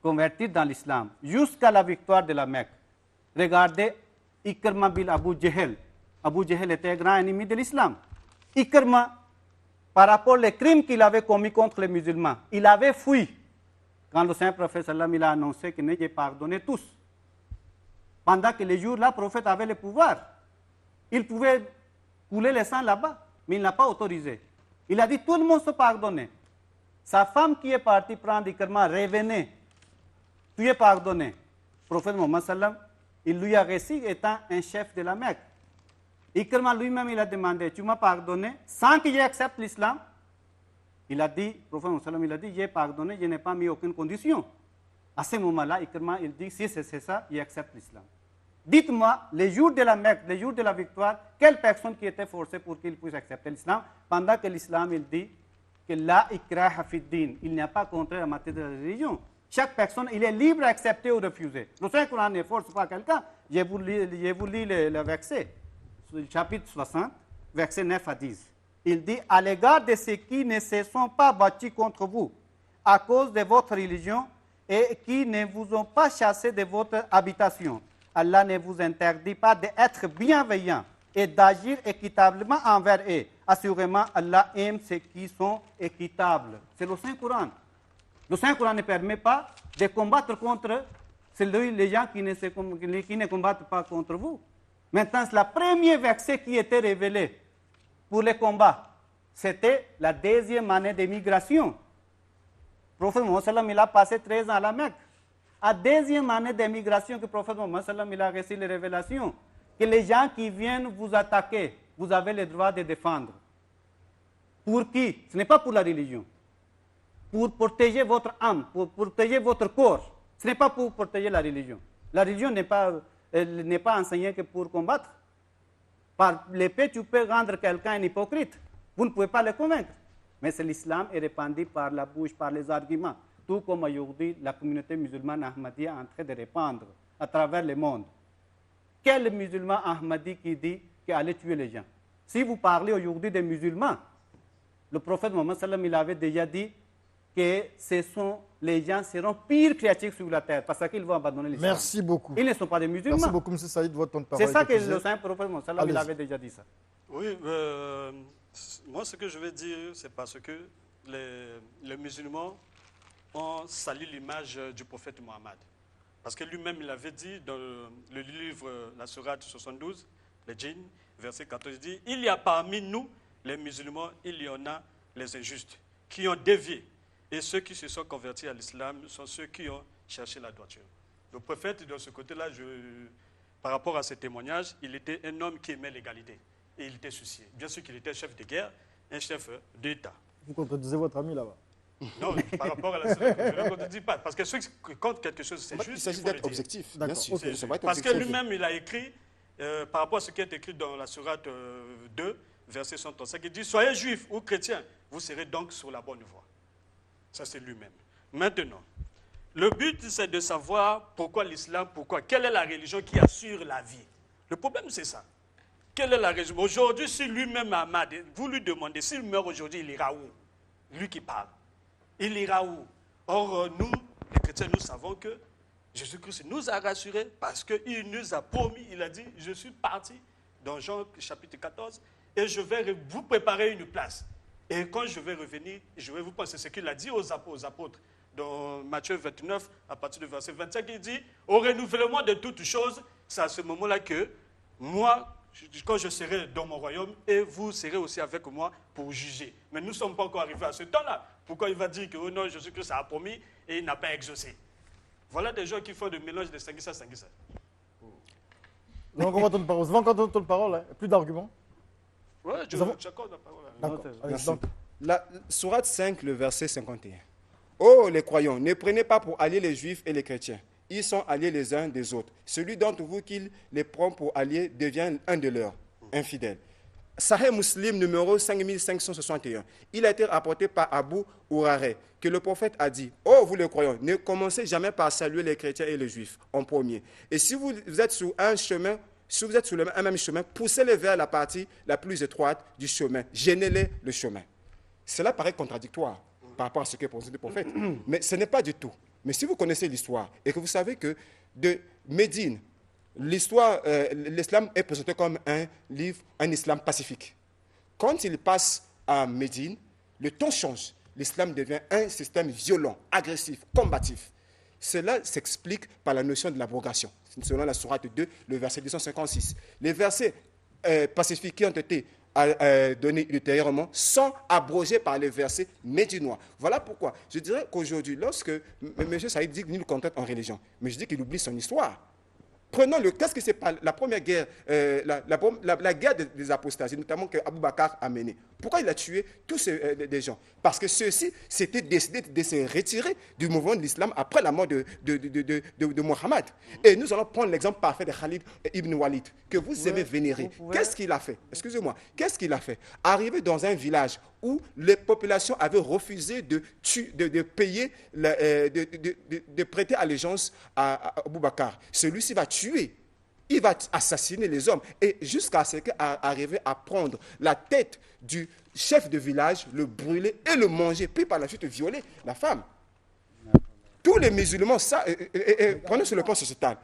convertir dans l'islam, jusqu'à la victoire de la Mecque. Regardez Ikrma bin Abu Jahl. Abu Jahl était un grand ennemi de l'islam. Ikrma, par rapport aux crimes qu'il avait commis contre les musulmans, il avait fui. Quand le Saint-Prophète sallam, il a annoncé qu'il n'était pardonné tous. Pendant que les jours-là, le prophète avait le pouvoir. Il pouvait couler le sang là-bas, mais il n'a pas autorisé. Il a dit tout le monde se pardonne. Sa femme qui est partie prendre Ikrma, revenez, tu es pardonné. Le prophète Mohammed sallam, il lui a réussi étant un chef de la Mecque. Ikrma lui-même, il a demandé, tu m'as pardonné sans que j'accepte l'islam. Il a dit, le prophète Mohammed sallam, il a dit, j'ai pardonné, je n'ai pas mis aucune condition. À ce moment-là, Ikrma, il dit, si c'est ça, il accepte l'islam. Dites-moi, les jours de la Mecque, les jours de la victoire, quelle personne qui était forcée pour qu'il puisse accepter l'islam, pendant que l'islam, il dit que la ikraha fid din, il n'y a pas contraire en matière de la religion. Chaque personne, il est libre d'accepter ou de refuser. Le Saint-Coran ne force pas quelqu'un. Je vous lis le verset, chapitre 60, verset 9 à 10. Il dit, à l'égard de ceux qui ne se sont pas battus contre vous à cause de votre religion et qui ne vous ont pas chassé de votre habitation, Allah ne vous interdit pas d'être bienveillant et d'agir équitablement envers eux. Assurément, Allah aime ceux qui sont équitables. C'est le Saint-Coran. Le Saint-Coran ne permet pas de combattre contre les gens qui ne combattent pas contre vous. Maintenant, c'est le premier verset qui était révélé pour les combats. C'était la deuxième année de migration. Le prophète Mohammed sallam, il a passé 13 ans à la Mecque. À la deuxième année d'émigration que le prophète Mohammed sallam, il a reçu les révélations que les gens qui viennent vous attaquer, vous avez le droit de défendre. Pour qui? Ce n'est pas pour la religion. Pour protéger votre âme, pour protéger votre corps. Ce n'est pas pour protéger la religion. La religion n'est pas enseignée que pour combattre. Par l'épée, tu peux rendre quelqu'un un hypocrite. Vous ne pouvez pas le convaincre. Mais c'est l'islam est répandu par la bouche, par les arguments. Tout comme aujourd'hui, la communauté musulmane Ahmadiyya est en train de répandre à travers le monde. Quel musulman Ahmadi qui dit qu'il allait tuer les gens? Si vous parlez aujourd'hui des musulmans, le prophète Mohammed sallam, il avait déjà dit que les gens seront pires créatures sur la terre parce qu'ils vont abandonner l'islam. Merci beaucoup. Ils ne sont pas des musulmans. Merci beaucoup, M. Saïd, votre temps de parole. C'est ça que le Saint-Prophète Mohammed sallam, il avait déjà dit ça. Oui, moi ce que je vais dire, c'est parce que les musulmans ont sali l'image du prophète Mohammed. Parce que lui-même, il avait dit dans le livre, la Sourate 72, le djinn, verset 14, il dit, il y a parmi nous, les musulmans, il y en a les injustes, qui ont dévié. Et ceux qui se sont convertis à l'islam sont ceux qui ont cherché la droiture. Le prophète, de ce côté-là, par rapport à ce témoignage, il était un homme qui aimait l'égalité. Et il était soucié. Bien sûr qu'il était chef de guerre, un chef d'État. Vous contredisez votre ami là-bas. Non, par rapport à la je ne le contredis pas. Parce que ceux qui comptent quelque chose, c'est juste. Il s'agit d'être objectif. Bien sûr. Okay. Parce que lui-même, il a écrit, par rapport à ce qui est écrit dans la Sourate 2, verset 135, il dit, soyez juifs ou chrétiens, vous serez donc sur la bonne voie. Ça, c'est lui-même. Maintenant, Le but, c'est de savoir pourquoi l'islam, quelle est la religion qui assure la vie. Le problème, c'est ça. Quelle est la religion? Aujourd'hui, si lui-même, Ahmad, vous lui demandez, s'il meurt aujourd'hui, il ira où? Lui qui parle. Il ira où? Or, nous, les chrétiens, nous savons que Jésus-Christ nous a rassurés parce qu'il nous a promis, il a dit, je suis parti dans Jean chapitre 14 et je vais vous préparer une place. Et quand je vais revenir, je vais vous penser ce qu'il a dit aux apôtres. Dans Matthieu 29, à partir du verset 25, il dit, au renouvellement de toutes choses, c'est à ce moment-là que moi, quand je serai dans mon royaume, et vous serez aussi avec moi pour juger. Mais nous ne sommes pas encore arrivés à ce temps-là. Pourquoi il va dire que oh non, Jésus-Christ a promis et il n'a pas exaucé? Voilà des gens qui font le mélange de Sanguissa. Donc on va tourner parole. Vous avez encore tourner parole, hein? Plus d'arguments? Oui, j'accorde la parole. D'accord. Merci. Donc, La Sourate 5, le verset 51. Oh les croyants, ne prenez pas pour alliés les juifs et les chrétiens. Ils sont alliés les uns des autres. Celui d'entre vous qui les prend pour alliés devient un de leurs, infidèles. Sahih Muslim numéro 5561. Il a été rapporté par Abu Hurairah que le prophète a dit, oh vous les croyants, ne commencez jamais par saluer les chrétiens et les juifs en premier. Et si vous êtes sur un chemin, si vous êtes sur un même chemin, poussez-les vers la partie la plus étroite du chemin. Gênez-les le chemin. Cela paraît contradictoire par rapport à ce que pensait le prophète. Mais ce n'est pas du tout. Mais si vous connaissez l'histoire et que vous savez que de Médine, l'histoire, l'islam est présenté comme un livre, un islam pacifique. Quand il passe à Médine, le ton change. L'islam devient un système violent, agressif, combatif. Cela s'explique par la notion de l'abrogation. Selon la sourate 2, le verset 256. Les versets pacifiques qui ont été donnés ultérieurement sont abrogés par les versets médinois. Voilà pourquoi je dirais qu'aujourd'hui, lorsque M. Saïd dit qu'il nous contente en religion, mais je dis qu'il oublie son histoire. Prenons qu'est-ce que c'est pas la première guerre, la guerre des apostates, notamment qu'Abou Bakr a menée. Pourquoi il a tué tous ces gens? Parce que ceux-ci s'étaient décidés de se retirer du mouvement de l'islam après la mort de Mohammed. Et nous allons prendre l'exemple parfait de Khalid ibn Walid, que vous avez vénéré. Qu'est-ce qu'il a fait? Excusez-moi. Qu'est-ce qu'il a fait? Arrivé dans un village où les populations avaient refusé de payer, de prêter allégeance à Abou Bakr. Celui-ci va tuer. Il va assassiner les hommes. Et jusqu'à ce qu'il arrive à prendre la tête du chef de village, le brûler et le manger, puis par la suite violer la femme. Tous les musulmans, prenez sur le plan sociétal,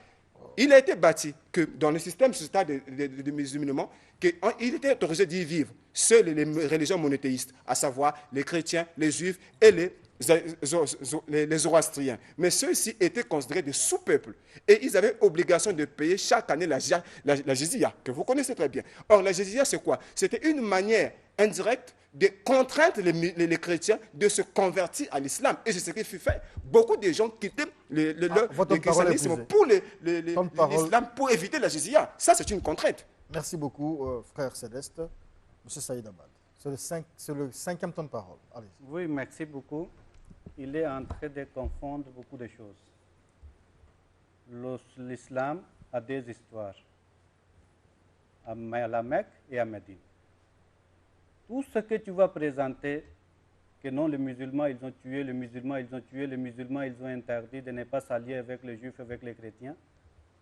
il a été bâti que dans le système sociétal des musulmans, qu'il était autorisé d'y vivre. Seules les religions monothéistes, à savoir les chrétiens, les juifs et les zoroastriens. Mais ceux-ci étaient considérés des sous-peuples. Et ils avaient obligation de payer chaque année la jizya, que vous connaissez très bien. Or, la jizya, c'est quoi? C'était une manière indirecte de contraindre les chrétiens de se convertir à l'islam. Et c'est ce qui fut fait. Beaucoup de gens quittaient le christianisme pour l'islam pour éviter la jizya. Ça, c'est une contrainte. merci beaucoup, frère Céleste. Monsieur Saïd Ahmad. C'est le cinquième temps de parole. Allez. Oui, merci beaucoup. Il est en train de confondre beaucoup de choses. L'islam a deux histoires, à la Mecque et à Médine. Tout ce que tu vas présenter, que non, les musulmans, ils ont tué, les musulmans, ils ont tué, les musulmans, ils ont interdit de ne pas s'allier avec les juifs, avec les chrétiens,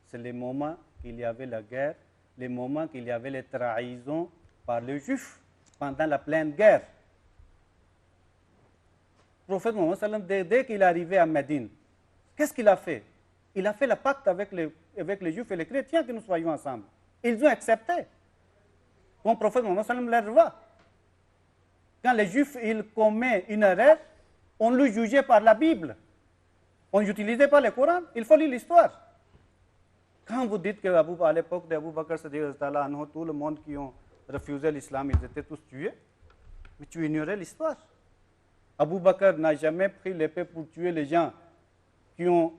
c'est les moments qu'il y avait la guerre, les moments qu'il y avait les trahisons par les juifs pendant la pleine guerre. Le prophète Mohammed, dès qu'il est arrivé à Médine, qu'est-ce qu'il a fait? Il a fait le pacte avec les juifs et les chrétiens que nous soyons ensemble. Ils ont accepté. Mon prophète Mohammed leur va. Quand les juifs ils commettent une erreur, on le jugeait par la Bible. On n'utilisait pas le Coran. Il faut lire l'histoire. Quand vous dites qu'à l'époque d'Abou Bakr Siddiq, tout le monde qui ont refusé l'islam, ils étaient tous tués, mais tu ignorais l'histoire. Abou Bakr n'a jamais pris l'épée pour tuer les gens qui ont,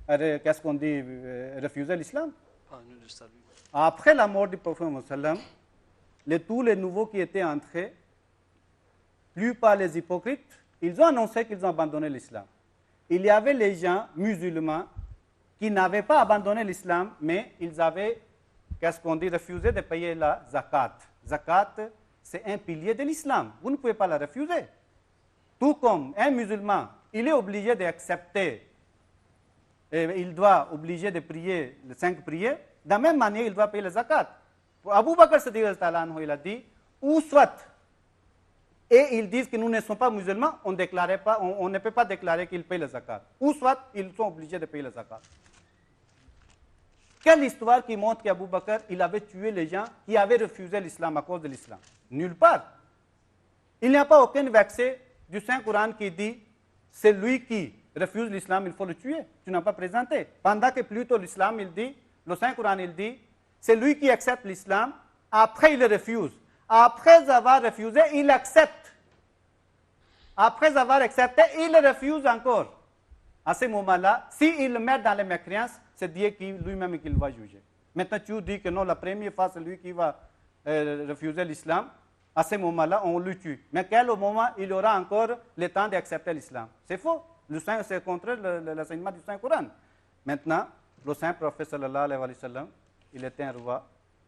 qu'est-ce qu'on dit, refusé l'islam. Après la mort du prophète Mohammed, tous les nouveaux qui étaient entrés, plus par les hypocrites, ils ont annoncé qu'ils ont abandonné l'islam. Il y avait les gens musulmans qui n'avaient pas abandonné l'islam, mais ils avaient, qu'est-ce qu'on dit, refusé de payer la zakat. Zakat, c'est un pilier de l'islam. Vous ne pouvez pas la refuser. Tout comme un musulman, il est obligé d'accepter et il doit obliger de prier les 5 prières, de la même manière, il doit payer le zakat. Pour Abu Bakr Siddiq, il a dit, ou soit, et ils disent que nous ne sommes pas musulmans, on ne peut pas déclarer qu'ils payent le zakat. Ou soit, ils sont obligés de payer le zakat. Quelle histoire qui montre qu'Abu Bakr, il avait tué les gens qui avaient refusé l'islam à cause de l'islam? Nulle part. Il n'y a pas aucun verset du Saint-Coran qui dit c'est lui qui refuse l'islam, il faut le tuer. Tu n'as pas présenté. Pendant que plutôt l'islam, il dit, le Saint-Coran, il dit, c'est lui qui accepte l'islam, après il le refuse. Après avoir refusé, il accepte. Après avoir accepté, il le refuse encore. À ce moment-là, s'il le met dans les mécréances, c'est Dieu qui lui-même qui va juger. Maintenant, tu dis que non, la première fois, c'est lui qui va refuser l'islam. À ce moment-là, on le tue. Mais quel moment il aura encore le temps d'accepter l'islam? C'est faux. C'est contre l'enseignement du Saint-Coran. Maintenant, le Saint-Prophète, sallallahu alayhi wa sallam, il était un roi,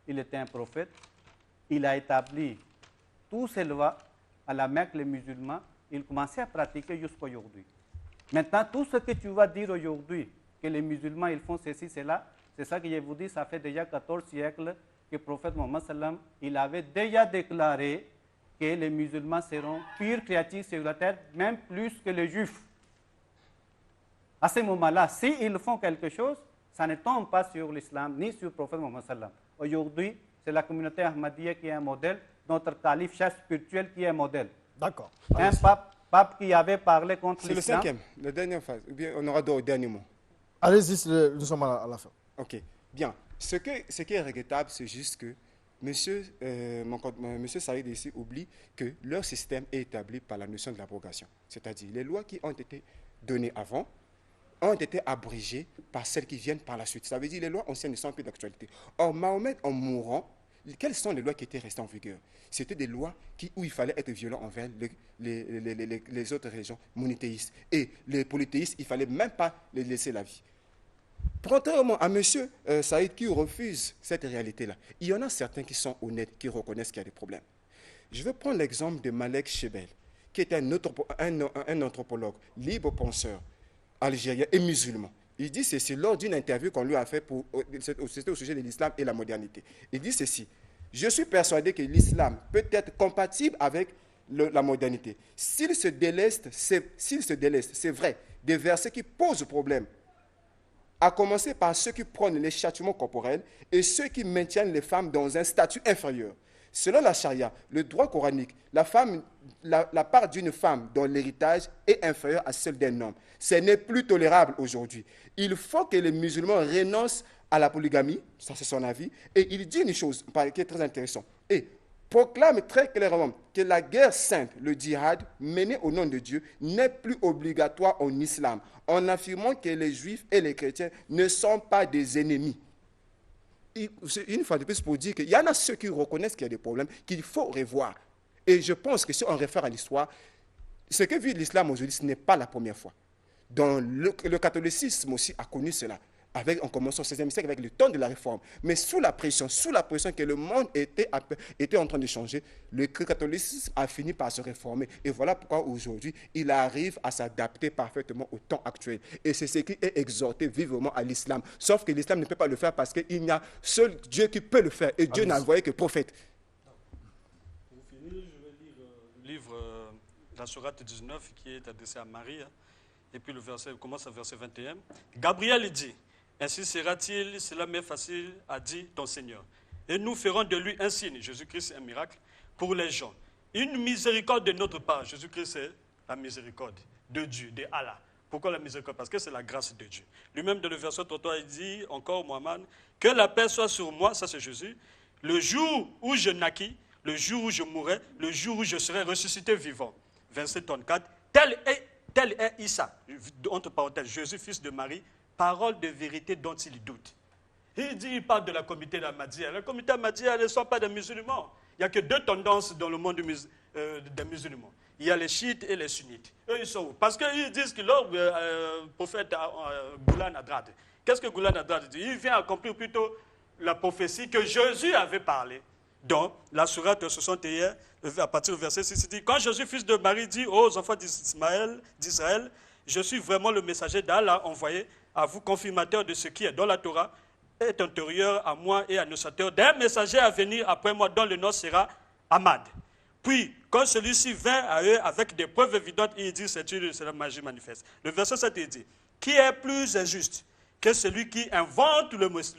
il était un prophète. Il a établi toutes ces lois à la Mecque, les musulmans, ils commençaient à pratiquer jusqu'à aujourd'hui. Maintenant, tout ce que tu vas dire aujourd'hui, que les musulmans ils font ceci, cela, c'est ça que je vous dis, ça fait déjà 14 siècles que le prophète Mohammed sallam, il avait déjà déclaré que les musulmans seront pires créatures sur la terre, même plus que les juifs. À ce moment-là, s'ils font quelque chose, ça ne tombe pas sur l'islam, ni sur le prophète Mohammed sallam. Aujourd'hui, c'est la communauté Ahmadiyya qui est un modèle, notre calife chef spirituel qui est un modèle. D'accord. Un pape qui avait parlé contre l'islam. C'est le cinquième, la dernière phase. Ou bien on aura d'autres derniers mots. Allez-y, nous sommes à la fin. Ok, bien. Ce qui est regrettable, c'est juste que monsieur Saïd ici oublie que leur système est établi par la notion de l'abrogation. C'est-à-dire les lois qui ont été données avant ont été abrégées par celles qui viennent par la suite. Ça veut dire que les lois anciennes ne sont plus d'actualité. Or, Mahomet, en mourant, quelles sont les lois qui étaient restées en vigueur? C'était des lois où il fallait être violent envers les autres religions monothéistes. Et les polythéistes, il ne fallait même pas les laisser la vie. Contrairement à M. Saïd qui refuse cette réalité-là, il y en a certains qui sont honnêtes, qui reconnaissent qu'il y a des problèmes. Je vais prendre l'exemple de Malek Chebel, qui est un anthropologue, libre penseur, algérien et musulman. Il dit ceci lors d'une interview qu'on lui a fait c'était au sujet de l'islam et la modernité. Il dit ceci: je suis persuadé que l'islam peut être compatible avec la modernité. S'il se déleste, c'est vrai, des versets qui posent problème, à commencer par ceux qui prônent les châtiments corporels et ceux qui maintiennent les femmes dans un statut inférieur. Selon la charia, le droit coranique, la part d'une femme dans l'héritage est inférieure à celle d'un homme. Ce n'est plus tolérable aujourd'hui. Il faut que les musulmans renoncent à la polygamie, ça c'est son avis, et il dit une chose qui est très intéressante, et proclame très clairement que la guerre sainte, le djihad, menée au nom de Dieu, n'est plus obligatoire en islam, en affirmant que les juifs et les chrétiens ne sont pas des ennemis. Une fois de plus pour dire qu'il y en a ceux qui reconnaissent qu'il y a des problèmes qu'il faut revoir. Et je pense que si on réfère à l'histoire, ce que vit l'islam aujourd'hui, ce n'est pas la première fois. Le catholicisme aussi a connu cela, en commençant au XVIe siècle avec le temps de la réforme. Mais sous la pression que le monde était en train de changer, le catholicisme a fini par se réformer. Et voilà pourquoi aujourd'hui, il arrive à s'adapter parfaitement au temps actuel. Et c'est ce qui est exhorté vivement à l'islam. Sauf que l'islam ne peut pas le faire parce qu'il y a seul Dieu qui peut le faire. Et Dieu n'a envoyé que prophète. Pour finir, je vais lire le livre, la sourate 19, qui est adressé à Marie. Et puis le verset commence à verset 21. Gabriel dit: ainsi sera-t-il, cela m'est facile, a dit ton Seigneur. Et nous ferons de lui un signe, Jésus-Christ, un miracle, pour les gens. Une miséricorde de notre part. Jésus-Christ, c'est la miséricorde de Dieu, de Allah. Pourquoi la miséricorde? Parce que c'est la grâce de Dieu. Lui-même, dans le verset 33, il dit encore, Mohammed, que la paix soit sur moi, ça c'est Jésus, le jour où je naquis, le jour où je mourrai, le jour où je serai ressuscité vivant. Verset 34, tel est Issa, entre parenthèses, Jésus, fils de Marie, parole de vérité dont il doute. Il parle de la communauté d'Ahmadiyya. La communauté d'Ahmadiyya, elles ne sont pas des musulmans. Il n'y a que deux tendances dans le monde des musulmans. Il y a les chiites et les sunnites. Eux, ils sont où? Parce qu'ils disent que le prophète Ghulam Hadrad, qu'est-ce que Ghulam Hadrad dit? Il vient accomplir plutôt la prophétie que Jésus avait parlé. Dans la sourate 61, à partir du verset 6, il dit: quand Jésus, fils de Marie, dit aux enfants d'Israël, je suis vraiment le messager d'Allah envoyé à vous confirmateur de ce qui est dans la Torah, est antérieur à moi et annonciateur d'un messager à venir après moi, dont le nom sera Ahmad. Puis, quand celui-ci vint à eux avec des preuves évidentes, il dit, c'est la magie manifeste. Le verset 7 il dit, qui est plus injuste que celui qui invente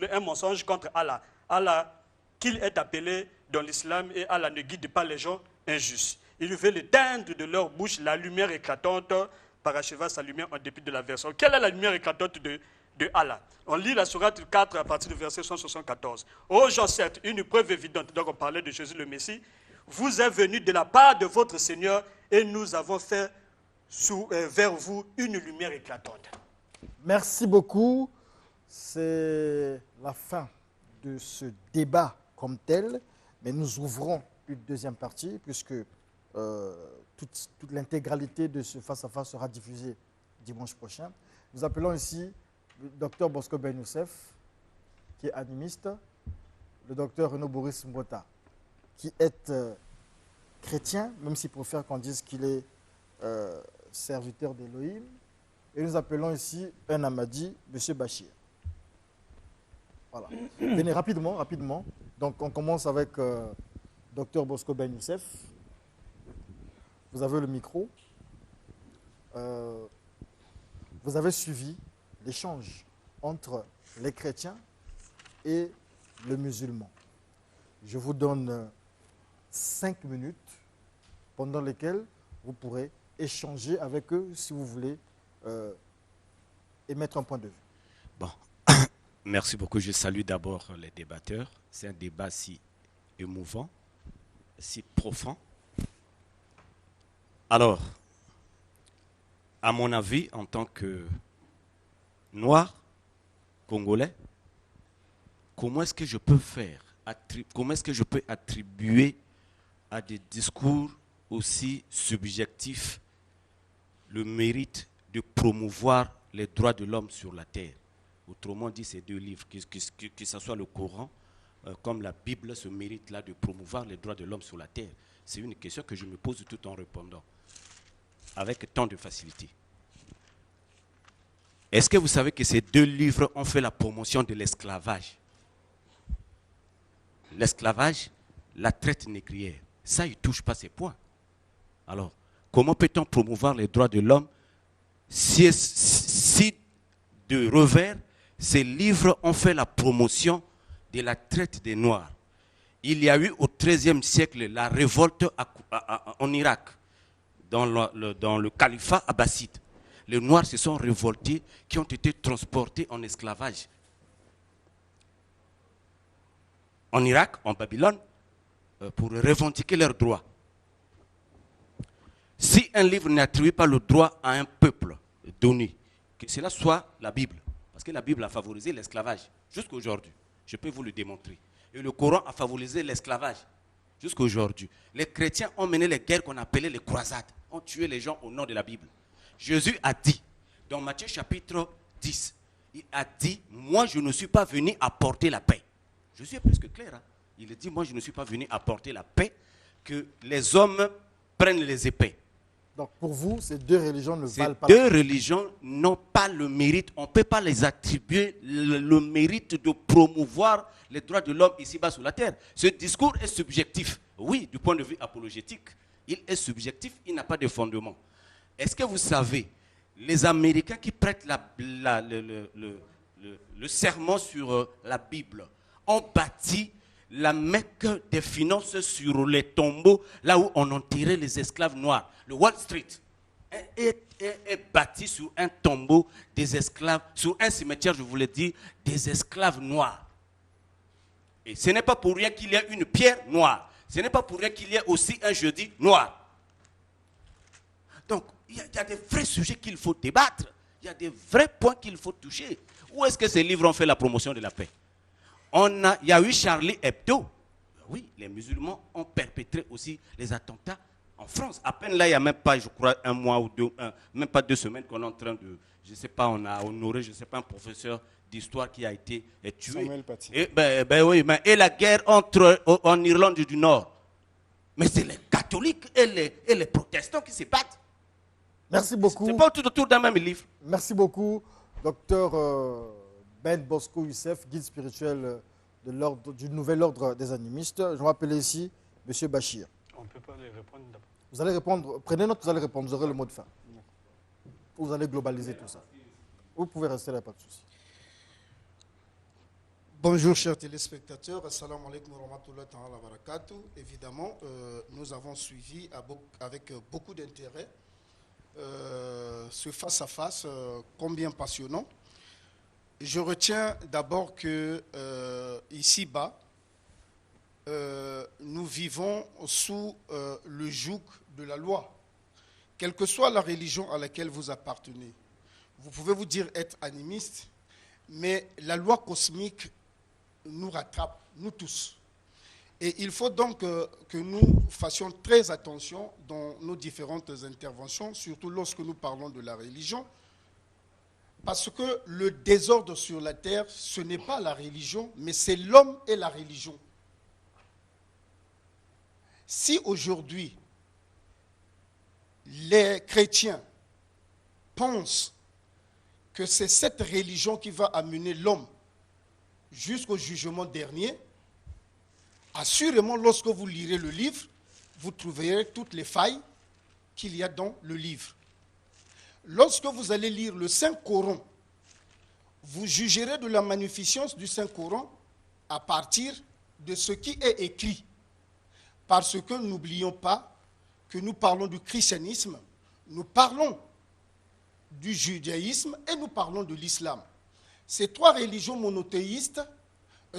un mensonge contre Allah? Allah, qu'il est appelé dans l'islam, et Allah ne guide pas les gens injustes. Il veut l'éteindre de leur bouche la lumière éclatante, paracheva sa lumière en dépit de la version. Quelle est la lumière éclatante de Allah? On lit la sourate 4 à partir du verset 174. Ô gens, certes, une preuve évidente, donc on parlait de Jésus le Messie, vous est venu de la part de votre Seigneur et nous avons fait vers vous une lumière éclatante. Merci beaucoup. C'est la fin de ce débat comme tel, mais nous ouvrons une deuxième partie puisque toute l'intégralité de ce face-à-face sera diffusée dimanche prochain. Nous appelons ici le docteur Bosco Ben Youssef, qui est animiste, le docteur Renaud Boris Mbota, qui est chrétien, même s'il préfère qu'on dise qu'il est serviteur d'Elohim. Et nous appelons ici un Amadi, M. Bachir. Voilà. Venez rapidement. Donc on commence avec docteur Bosco Ben Youssef. Vous avez le micro. Vous avez suivi l'échange entre les chrétiens et le musulman. Je vous donne 5 minutes pendant lesquelles vous pourrez échanger avec eux si vous voulez émettre un point de vue. Bon, merci beaucoup. Je salue d'abord les débatteurs. C'est un débat si émouvant, si profond. Alors, à mon avis, en tant que noir, congolais, comment est-ce que je peux attribuer à des discours aussi subjectifs le mérite de promouvoir les droits de l'homme sur la terre? Autrement dit, ces deux livres, que ce soit le Coran, comme la Bible, ce mérite-là de promouvoir les droits de l'homme sur la terre. C'est une question que je me pose tout en répondant, avec tant de facilité. Est-ce que vous savez que ces deux livres ont fait la promotion de l'esclavage? L'esclavage, la traite négrière, ça, il ne touche pas ces points. Alors, comment peut-on promouvoir les droits de l'homme si de revers, ces livres ont fait la promotion de la traite des Noirs? Il y a eu au XIIIe siècle la révolte en Irak, dans le califat abbasside. Les Noirs se sont révoltés, qui ont été transportés en esclavage. En Irak, en Babylone, pour revendiquer leurs droits. Si un livre n'attribue pas le droit à un peuple donné, que cela soit la Bible, parce que la Bible a favorisé l'esclavage jusqu'à aujourd'hui, je peux vous le démontrer. Et le Coran a favorisé l'esclavage jusqu'à aujourd'hui. Les chrétiens ont mené les guerres qu'on appelait les croisades, ont tué les gens au nom de la Bible. Jésus a dit, dans Matthieu chapitre 10, il a dit, moi je ne suis pas venu apporter la paix. Jésus est plus que clair. Hein? Il a dit, moi je ne suis pas venu apporter la paix, que les hommes prennent les épées. Donc pour vous, ces deux religions ne valent pas. Ces deux religions n'ont pas le mérite, on ne peut pas les attribuer le mérite de promouvoir les droits de l'homme ici-bas sur la terre. Ce discours est subjectif. Oui, du point de vue apologétique, il est subjectif, il n'a pas de fondement. Est-ce que vous savez, les Américains qui prêtent le serment sur la Bible ont bâti la Mecque des finances sur les tombeaux, là où on enterrait les esclaves noirs. Le Wall Street est bâti sur un tombeau des esclaves, sur un cimetière, je vous l'ai dit, des esclaves noirs. Et ce n'est pas pour rien qu'il y a une pierre noire. Ce n'est pas pour rien qu'il y a aussi un jeudi noir. Donc, il y a des vrais sujets qu'il faut débattre. Il y a des vrais points qu'il faut toucher. Où est-ce que ces livres ont fait la promotion de la paix? Il y a eu Charlie Hebdo. Oui, les musulmans ont perpétré aussi les attentats en France. À peine là, il n'y a même pas, je crois, un mois ou deux, même pas 2 semaines qu'on est en train de, je ne sais pas, on a honoré, je ne sais pas, un professeur d'histoire qui a été tué. Samuel Paty. Et la guerre en Irlande du Nord. Mais c'est les catholiques et les protestants qui se battent. Merci beaucoup. C'est pas tout autour d'un même livre. Merci beaucoup. Docteur Ben Bosco Youssef, guide spirituel du nouvel ordre des animistes. Je vais appeler ici M. Bachir. On ne peut pas les répondre d'abord. Vous allez répondre, prenez note, vous allez répondre, vous aurez le mot de fin. Vous allez globaliser tout ça. Vous pouvez rester là, pas de souci. Bonjour chers téléspectateurs, assalamu alaikum wa rahmatullahi wa barakatuh. Évidemment, nous avons suivi avec beaucoup d'intérêt ce face-à-face combien passionnant. Je retiens d'abord que ici-bas, nous vivons sous le joug de la loi. Quelle que soit la religion à laquelle vous appartenez, vous pouvez vous dire être animiste, mais la loi cosmique nous rattrape, nous tous. Et il faut donc que nous fassions très attention dans nos différentes interventions, surtout lorsque nous parlons de la religion, parce que le désordre sur la terre, ce n'est pas la religion, mais c'est l'homme et la religion. Si aujourd'hui, les chrétiens pensent que c'est cette religion qui va amener l'homme jusqu'au jugement dernier, assurément, lorsque vous lirez le livre, vous trouverez toutes les failles qu'il y a dans le livre. Lorsque vous allez lire le Saint-Coran, vous jugerez de la magnificence du Saint-Coran à partir de ce qui est écrit. Parce que n'oublions pas que nous parlons du christianisme, nous parlons du judaïsme et nous parlons de l'islam. Ces trois religions monothéistes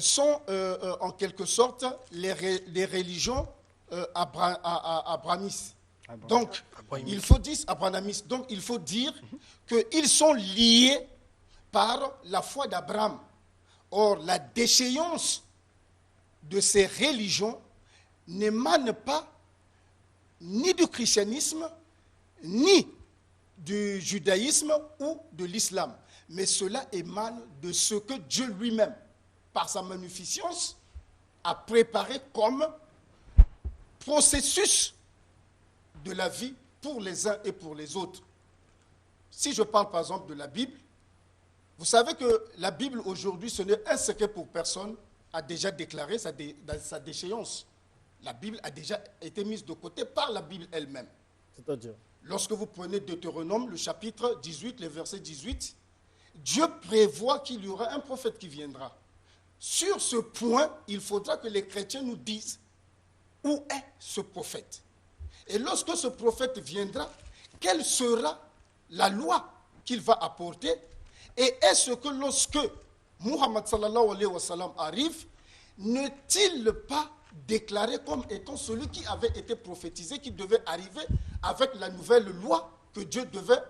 sont en quelque sorte les religions abrahamistes. Donc, il faut dire qu'ils sont liés par la foi d'Abraham. Or, la déchéance de ces religions n'émane pas ni du christianisme, ni du judaïsme ou de l'islam. Mais cela émane de ce que Dieu lui-même, par sa magnificence, a préparé comme processus de la vie pour les uns et pour les autres. Si je parle par exemple de la Bible, vous savez que la Bible aujourd'hui, ce n'est un secret pour personne, a déjà déclaré sa déchéance. La Bible a déjà été mise de côté par la Bible elle-même. C'est-à-dire, lorsque vous prenez Deutéronome, le chapitre 18, le verset 18, Dieu prévoit qu'il y aura un prophète qui viendra. Sur ce point, il faudra que les chrétiens nous disent où est ce prophète. Et lorsque ce prophète viendra, quelle sera la loi qu'il va apporter? Et est-ce que lorsque Muhammad sallallahu alayhi wa sallam arrive, n'est-il pas déclaré comme étant celui qui avait été prophétisé, qui devait arriver avec la nouvelle loi que Dieu devait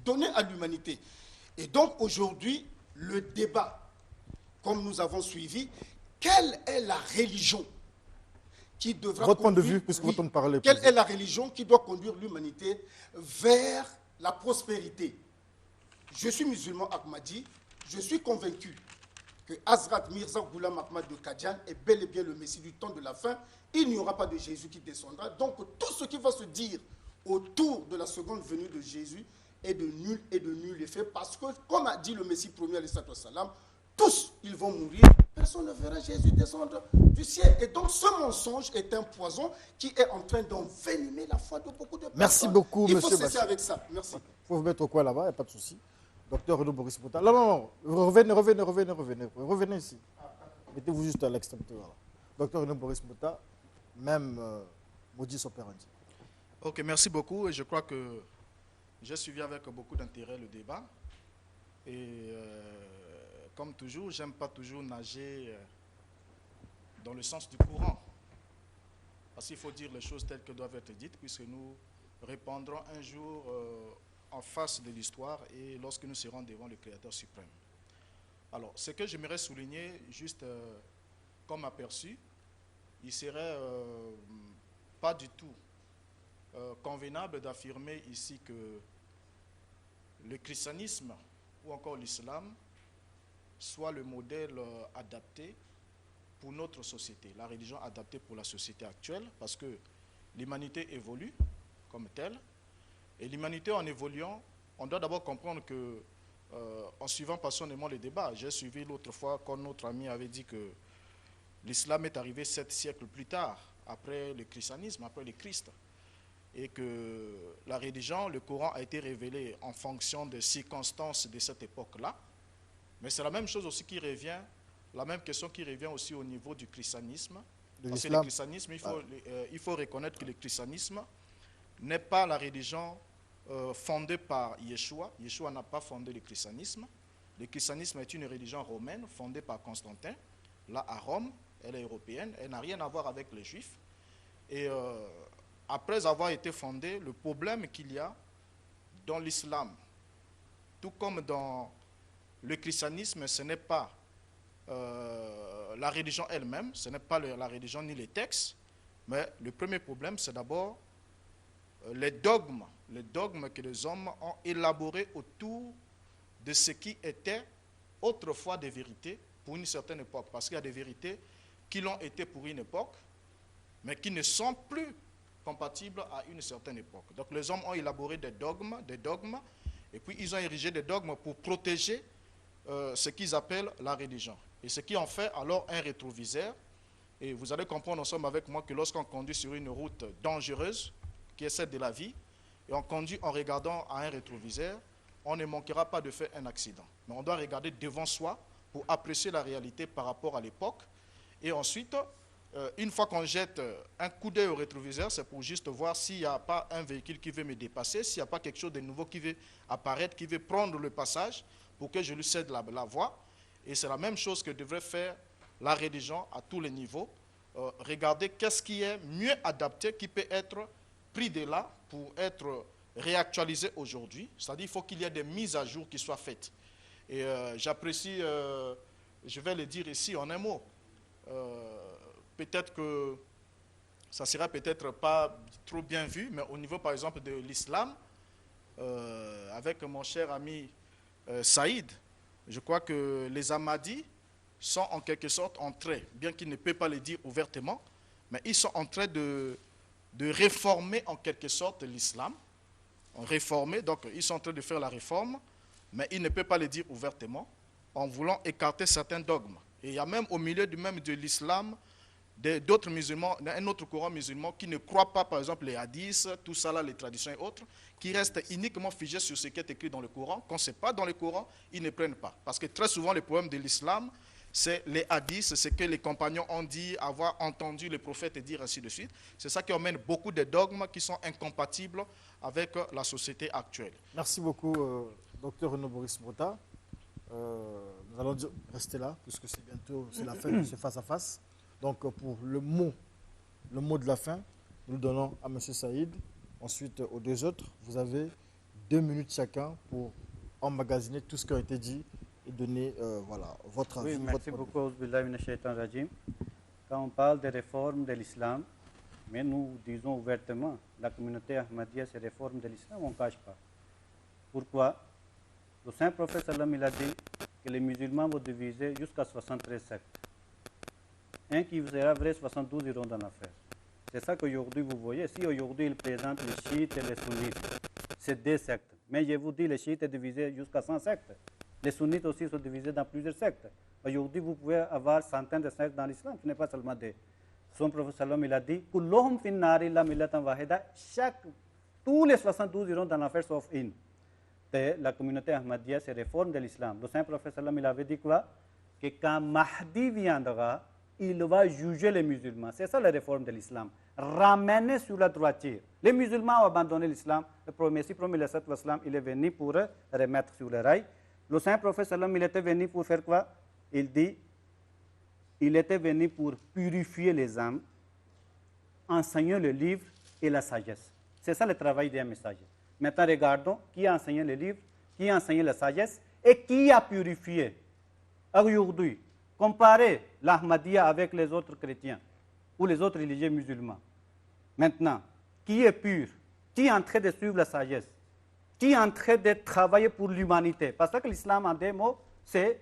donner à l'humanité? Et donc aujourd'hui, le débat, comme nous avons suivi, quelle est la religion qui devra votre point de conduire, vue, puisque votre temps de parole est quelle posé. est la religion qui doit conduire l'humanité vers la prospérité? Je suis musulman Ahmadi, je suis convaincu que Hazrat Mirza Ghulam Ahmad de Qadian est bel et bien le Messie du temps de la fin. Il n'y aura pas de Jésus qui descendra. Donc tout ce qui va se dire autour de la seconde venue de Jésus est de nul effet, parce que, comme a dit le Messie premier, tous ils vont mourir, personne ne verra Jésus descendre du ciel. Et donc ce mensonge est un poison qui est en train d'envenimer la foi de beaucoup de personnes. Merci beaucoup, Il faut monsieur cesser Bachir. avec ça. Merci. Il faut vous mettre au coin là-bas, il n'y a pas de souci. Docteur Renaud Boris Mouta. Non, revenez ici. Mettez-vous juste à l'extrémité. Voilà. Docteur Renaud Boris Mouta, même modus operandi. Ok, merci beaucoup. Et je crois que j'ai suivi avec beaucoup d'intérêt le débat. Et comme toujours, j'aime pas toujours nager dans le sens du courant. Parce qu'il faut dire les choses telles que doivent être dites, puisque nous répondrons un jour en face de l'histoire et lorsque nous serons devant le Créateur suprême. Alors, ce que j'aimerais souligner, juste comme aperçu, il serait pas du tout convenable d'affirmer ici que le christianisme ou encore l'islam soit le modèle adapté pour notre société, la religion adaptée pour la société actuelle, parce que l'humanité évolue comme telle, et l'humanité en évoluant, on doit d'abord comprendre que en suivant passionnément les débats. J'ai suivi l'autre fois quand notre ami avait dit que l'islam est arrivé 7 siècles plus tard, après le christianisme, après le Christ. Et que la religion, le Coran a été révélé en fonction des circonstances de cette époque-là. Mais c'est la même chose aussi qui revient, la même question qui revient aussi au niveau du christianisme. Parce que le christianisme, il faut reconnaître que le christianisme n'est pas la religion fondée par Yeshua. Yeshua n'a pas fondé le christianisme. Le christianisme est une religion romaine fondée par Constantin, là à Rome. Elle est européenne, elle n'a rien à voir avec les juifs. Et après avoir été fondée, le problème qu'il y a dans l'islam, tout comme dans le christianisme, ce n'est pas la religion elle-même, ce n'est pas la religion ni les textes, mais le premier problème, c'est d'abord les dogmes que les hommes ont élaborés autour de ce qui était autrefois des vérités pour une certaine époque. Parce qu'il y a des vérités qui l'ont été pour une époque, mais qui ne sont plus compatibles à une certaine époque. Donc les hommes ont élaboré des dogmes, et puis ils ont érigé des dogmes pour protéger ce qu'ils appellent la religion. Et ce qui en fait alors un rétroviseur. Et vous allez comprendre ensemble avec moi que lorsqu'on conduit sur une route dangereuse, qui est celle de la vie, et on conduit en regardant à un rétroviseur, on ne manquera pas de faire un accident. Mais on doit regarder devant soi pour apprécier la réalité par rapport à l'époque. Et ensuite, une fois qu'on jette un coup d'œil au rétroviseur, c'est pour juste voir s'il n'y a pas un véhicule qui veut me dépasser, s'il n'y a pas quelque chose de nouveau qui veut apparaître, qui veut prendre le passage pour que je lui cède la voie. Et c'est la même chose que devrait faire la religion à tous les niveaux. Regardez qu'est-ce qui est mieux adapté, qui peut être pris de là pour être réactualisé aujourd'hui. C'est-à-dire qu'il faut qu'il y ait des mises à jour qui soient faites. Et j'apprécie, je vais le dire ici en un mot, peut-être que ça ne sera peut-être pas trop bien vu, mais au niveau par exemple de l'islam, avec mon cher ami Saïd, je crois que les Ahmadis sont en quelque sorte en train, bien qu'ils ne peuvent pas le dire ouvertement, mais ils sont en train de réformer en quelque sorte l'islam. Réformer, donc ils sont en train de faire la réforme, mais ils ne peuvent pas le dire ouvertement, en voulant écarter certains dogmes. Et il y a même au milieu de l'islam d'autres musulmans, un autre courant musulman qui ne croit pas, par exemple, les hadiths, tout ça là, les traditions et autres, qui restent uniquement figés sur ce qui est écrit dans le Coran. Quand ce n'est pas dans le Coran, ils ne prennent pas. Parce que très souvent, le problème de l'islam, c'est les hadiths, c'est ce que les compagnons ont dit, avoir entendu les prophètes dire, ainsi de suite. C'est ça qui emmène beaucoup de dogmes qui sont incompatibles avec la société actuelle. Merci beaucoup, Dr Renaud Boris Mota. Nous allons rester là, puisque c'est bientôt la fin de ce face-à-face. Donc, pour le mot de la fin, nous le donnons à M. Saïd. Ensuite, aux deux autres, vous avez 2 minutes chacun pour emmagasiner tout ce qui a été dit et donner voilà, votre avis. Oui, merci beaucoup. Quand on parle des réformes de l'islam, mais nous disons ouvertement, la communauté Ahmadiyya, ces réformes de l'islam, on ne cache pas. Pourquoi? Le Saint-Prophète sallam, il a dit que les musulmans vont diviser jusqu'à 73 sectes. Un qui sera vrai, 72 iront dans l'affaire. C'est ça qu'aujourd'hui vous voyez. Si aujourd'hui il présente les chiites et les sunnites, c'est 2 sectes. Mais je vous dis, les chiites sont divisés jusqu'à 100 sectes. Les sunnites aussi sont divisés dans plusieurs sectes. Aujourd'hui, vous pouvez avoir centaines de sectes dans l'islam. Ce n'est pas seulement des. Son prophète sallam, il a dit, Kulluhum fin nari la millatan wahida. Tous les 72 iront dans l'affaire sauf une. La communauté Ahmadiyya, c'est réforme de l'islam. Le Saint-Prophète sallam, il avait dit quoi? Que quand Mahdi viendra, il va juger les musulmans. C'est ça la réforme de l'islam. Ramener sur la droiture. Les musulmans ont abandonné l'islam. Le Messie, il est venu pour remettre sur le rail. Le Saint-Prophète sallam, il était venu pour faire quoi? Il dit, il était venu pour purifier les âmes, enseigner le livre et la sagesse. C'est ça le travail d'un messager. Maintenant, regardons qui a enseigné le livre, qui a enseigné la sagesse et qui a purifié. Aujourd'hui, comparez l'Ahmadiyya avec les autres chrétiens ou les autres religieux musulmans. Maintenant, qui est pur? Qui est en train de suivre la sagesse? Qui est en train de travailler pour l'humanité? Parce que l'islam, en deux mots, c'est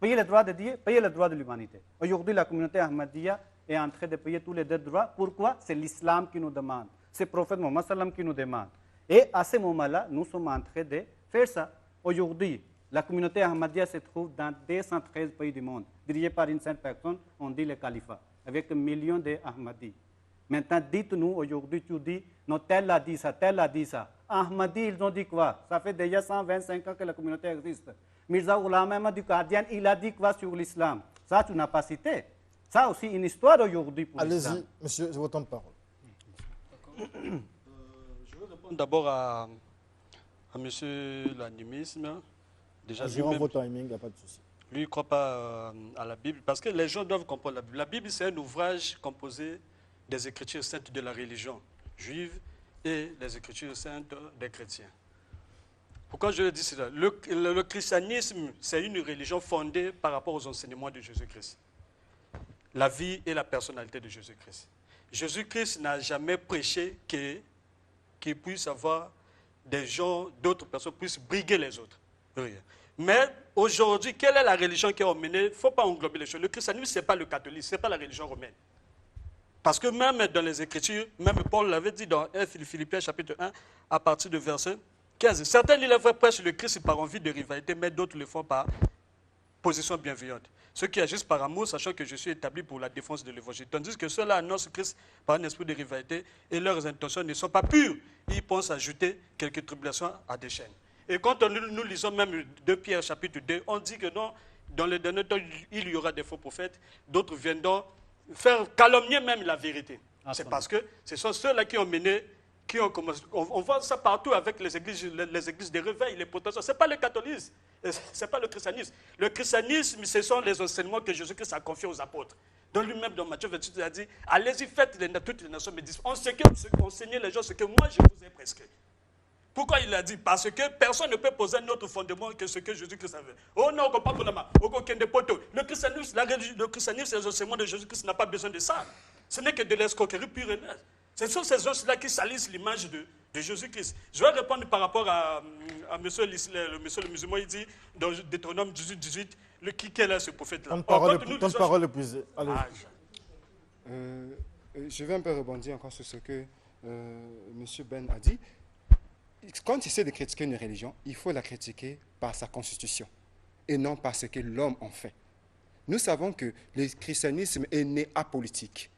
payer le droit de Dieu, payer le droit de l'humanité. Aujourd'hui, la communauté Ahmadiyya est en train de payer tous les 2 droits. Pourquoi? C'est l'islam qui nous demande. C'est le prophète Mohammed sallam qui nous demande. Et à ce moment-là, nous sommes en train de faire ça. Aujourd'hui, La communauté Ahmadiyya se trouve dans 213 pays du monde, dirigée par une seule personne, on dit le califat, avec un million d'Ahmadis. Maintenant, dites-nous aujourd'hui, tu dis, non, tel a dit ça, tel a dit ça. Ahmadis, ils ont dit quoi? Ça fait déjà 125 ans que la communauté existe. Mirza Ghulam Ahmad du Qadian, il a dit quoi sur l'islam? Ça, tu n'as pas cité. Ça aussi, une histoire aujourd'hui pour l'islam. Allez-y, monsieur, c'est votre temps de parole. Je vais répondre d'abord à monsieur l'animisme. Déjà, Environ votre timing, il n'y a pas de souci. lui, il ne croit pas à la Bible, parce que les gens doivent comprendre la Bible. La Bible, c'est un ouvrage composé des Écritures saintes de la religion juive et les Écritures saintes des chrétiens. Pourquoi je le dis cela? Le christianisme, c'est une religion fondée par rapport aux enseignements de Jésus-Christ. La vie et la personnalité de Jésus-Christ. Jésus-Christ n'a jamais prêché qu'il puisse avoir des gens, d'autres personnes puissent briguer les autres. Rien. Mais aujourd'hui, quelle est la religion qui est emmenée? Il ne faut pas englober les choses. Le christianisme, ce n'est pas le catholicisme, ce n'est pas la religion romaine. Parce que même dans les Écritures, même Paul l'avait dit dans 1 Philippiens chapitre 1, à partir du verset 15. Certains livres prêchent le Christ par envie de rivalité, mais d'autres le font par position bienveillante. Ceux qui agissent par amour, sachant que je suis établi pour la défense de l'évangile. Tandis que ceux-là annoncent Christ par un esprit de rivalité et leurs intentions ne sont pas pures. Ils pensent ajouter quelques tribulations à des chaînes. Et quand nous lisons même 2 Pierre chapitre 2, on dit que non, dans les derniers temps, il y aura des faux prophètes. D'autres viendront faire calomnier même la vérité. C'est parce que ce sont ceux-là qui ont mené, qui ont commencé. On voit ça partout avec les églises de réveil, les protestantes. Ce n'est pas le catholicisme, ce n'est pas le christianisme. Le christianisme, ce sont les enseignements que Jésus-Christ a confiés aux apôtres. Dans lui-même, dans Matthieu 28, il a dit, allez-y, faites toutes les nations, mais enseignez les gens ce que moi je vous ai prescrit. Pourquoi il a dit? Parce que personne ne peut poser un autre fondement que ce que Jésus-Christ avait. Oh non, on ne comprend pas. Le christianisme, les enseignements de Jésus-Christ n'a pas besoin de ça. Ce n'est que de l'escroquerie pure et nette. Ce sont ces gens-là qui salissent l'image de Jésus-Christ. Je vais répondre par rapport à monsieur le musulman. Il dit dans Deutéronome 18, quel est ce prophète-là? Ton parole épuisée. Allez. Je vais un peu rebondir encore sur ce que M. Ben a dit. Quand il essaie de critiquer une religion, il faut la critiquer par sa constitution et non par ce que l'homme en fait. Nous savons que le christianisme est né apolitique.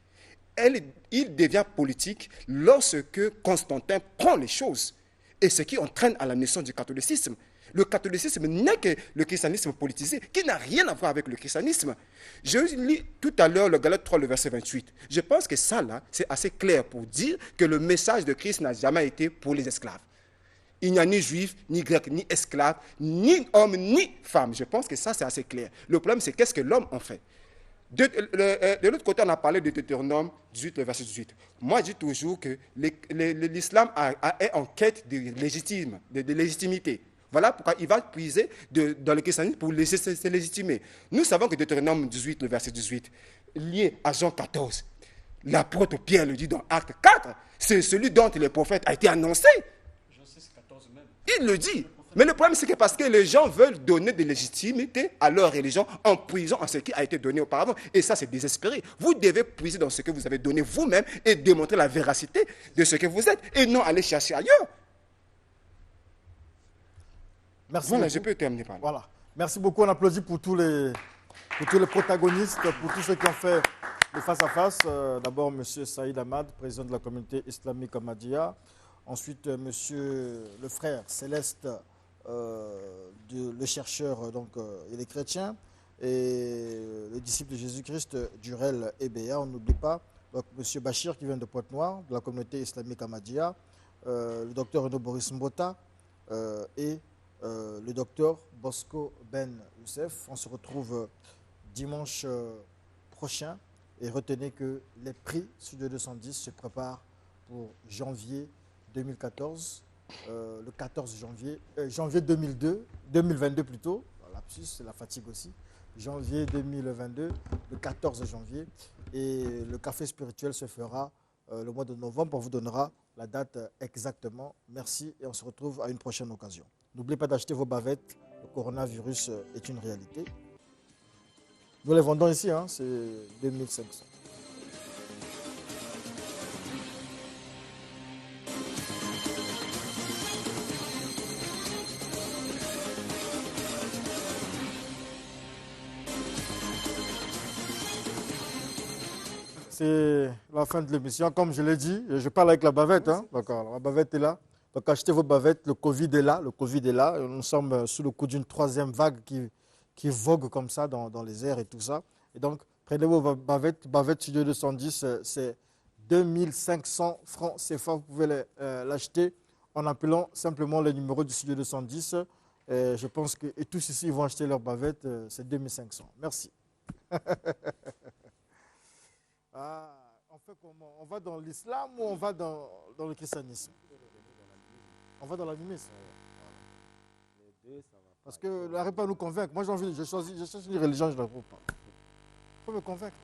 Il devient politique lorsque Constantin prend les choses et ce qui entraîne à la naissance du catholicisme. Le catholicisme n'est que le christianisme politisé, qui n'a rien à voir avec le christianisme. Je lis tout à l'heure le Galates 3, le verset 28. Je pense que ça, là, c'est assez clair pour dire que le message de Christ n'a jamais été pour les esclaves. Il n'y a ni juif, ni grec, ni esclave, ni homme, ni femme. Je pense que ça, c'est assez clair. Le problème, c'est qu'est-ce que l'homme en fait. De l'autre côté, on a parlé de Deutéronome 18, le verset 18. Moi, je dis toujours que l'islam est en quête de légitimité. Voilà pourquoi il va puiser dans le christianisme pour se légitimer. Nous savons que Deutéronome 18, le verset 18, lié à Jean 14, l'apôtre Pierre le dit dans Acte 4, c'est celui dont le prophète a été annoncé. Il le dit. Mais le problème, c'est que parce que les gens veulent donner de légitimité à leur religion en puisant en ce qui a été donné auparavant. Et ça, c'est désespéré. Vous devez puiser dans ce que vous avez donné vous-même et démontrer la véracité de ce que vous êtes et non aller chercher ailleurs. Merci voilà, beaucoup. je peux terminer par là. Voilà. Merci beaucoup. On applaudit pour tous les protagonistes, pour tous ceux qui ont fait le face-à-face. D'abord, M. Saïd Ahmad, président de la communauté islamique Ahmadiyya. Ensuite, monsieur le frère Céleste, le chercheur et les chrétiens, et le disciple de Jésus-Christ, Durel Ebea. On n'oublie pas donc, monsieur Bachir qui vient de Pointe-Noire, de la communauté islamique Ahmadiyya, le docteur Renaud Boris Mbota et le docteur Bosco Ben Youssef. On se retrouve dimanche prochain et retenez que les prix Studio 210 se préparent pour janvier 2014, le 14 janvier 2022 plutôt, lapsus, c'est la fatigue aussi, janvier 2022, le 14 janvier, et le café spirituel se fera le mois de novembre, on vous donnera la date exactement. Merci et on se retrouve à une prochaine occasion. N'oubliez pas d'acheter vos bavettes, le coronavirus est une réalité. Nous les vendons ici, hein, c'est 2500. c'est la fin de l'émission. Comme je l'ai dit, je parle avec la bavette. Hein? D'accord, la bavette est là. Donc achetez vos bavettes, le Covid est là. Le Covid est là. Nous sommes sous le coup d'une troisième vague qui vogue comme ça dans les airs et tout ça. Et donc, prenez vos bavettes. Bavette Studio 210, c'est 2500 francs CFA. Vous pouvez l'acheter en appelant simplement le numéro du Studio 210. Je pense que et tous ici ils vont acheter leurs bavettes. C'est 2500. Merci. On fait comment? On va dans l'islam ou on va dans le christianisme? On va dans l'animisme. Parce que n'arrête pas à nous convaincre. Moi, j'ai choisi une religion, je ne la trouve pas. Il faut me convaincre.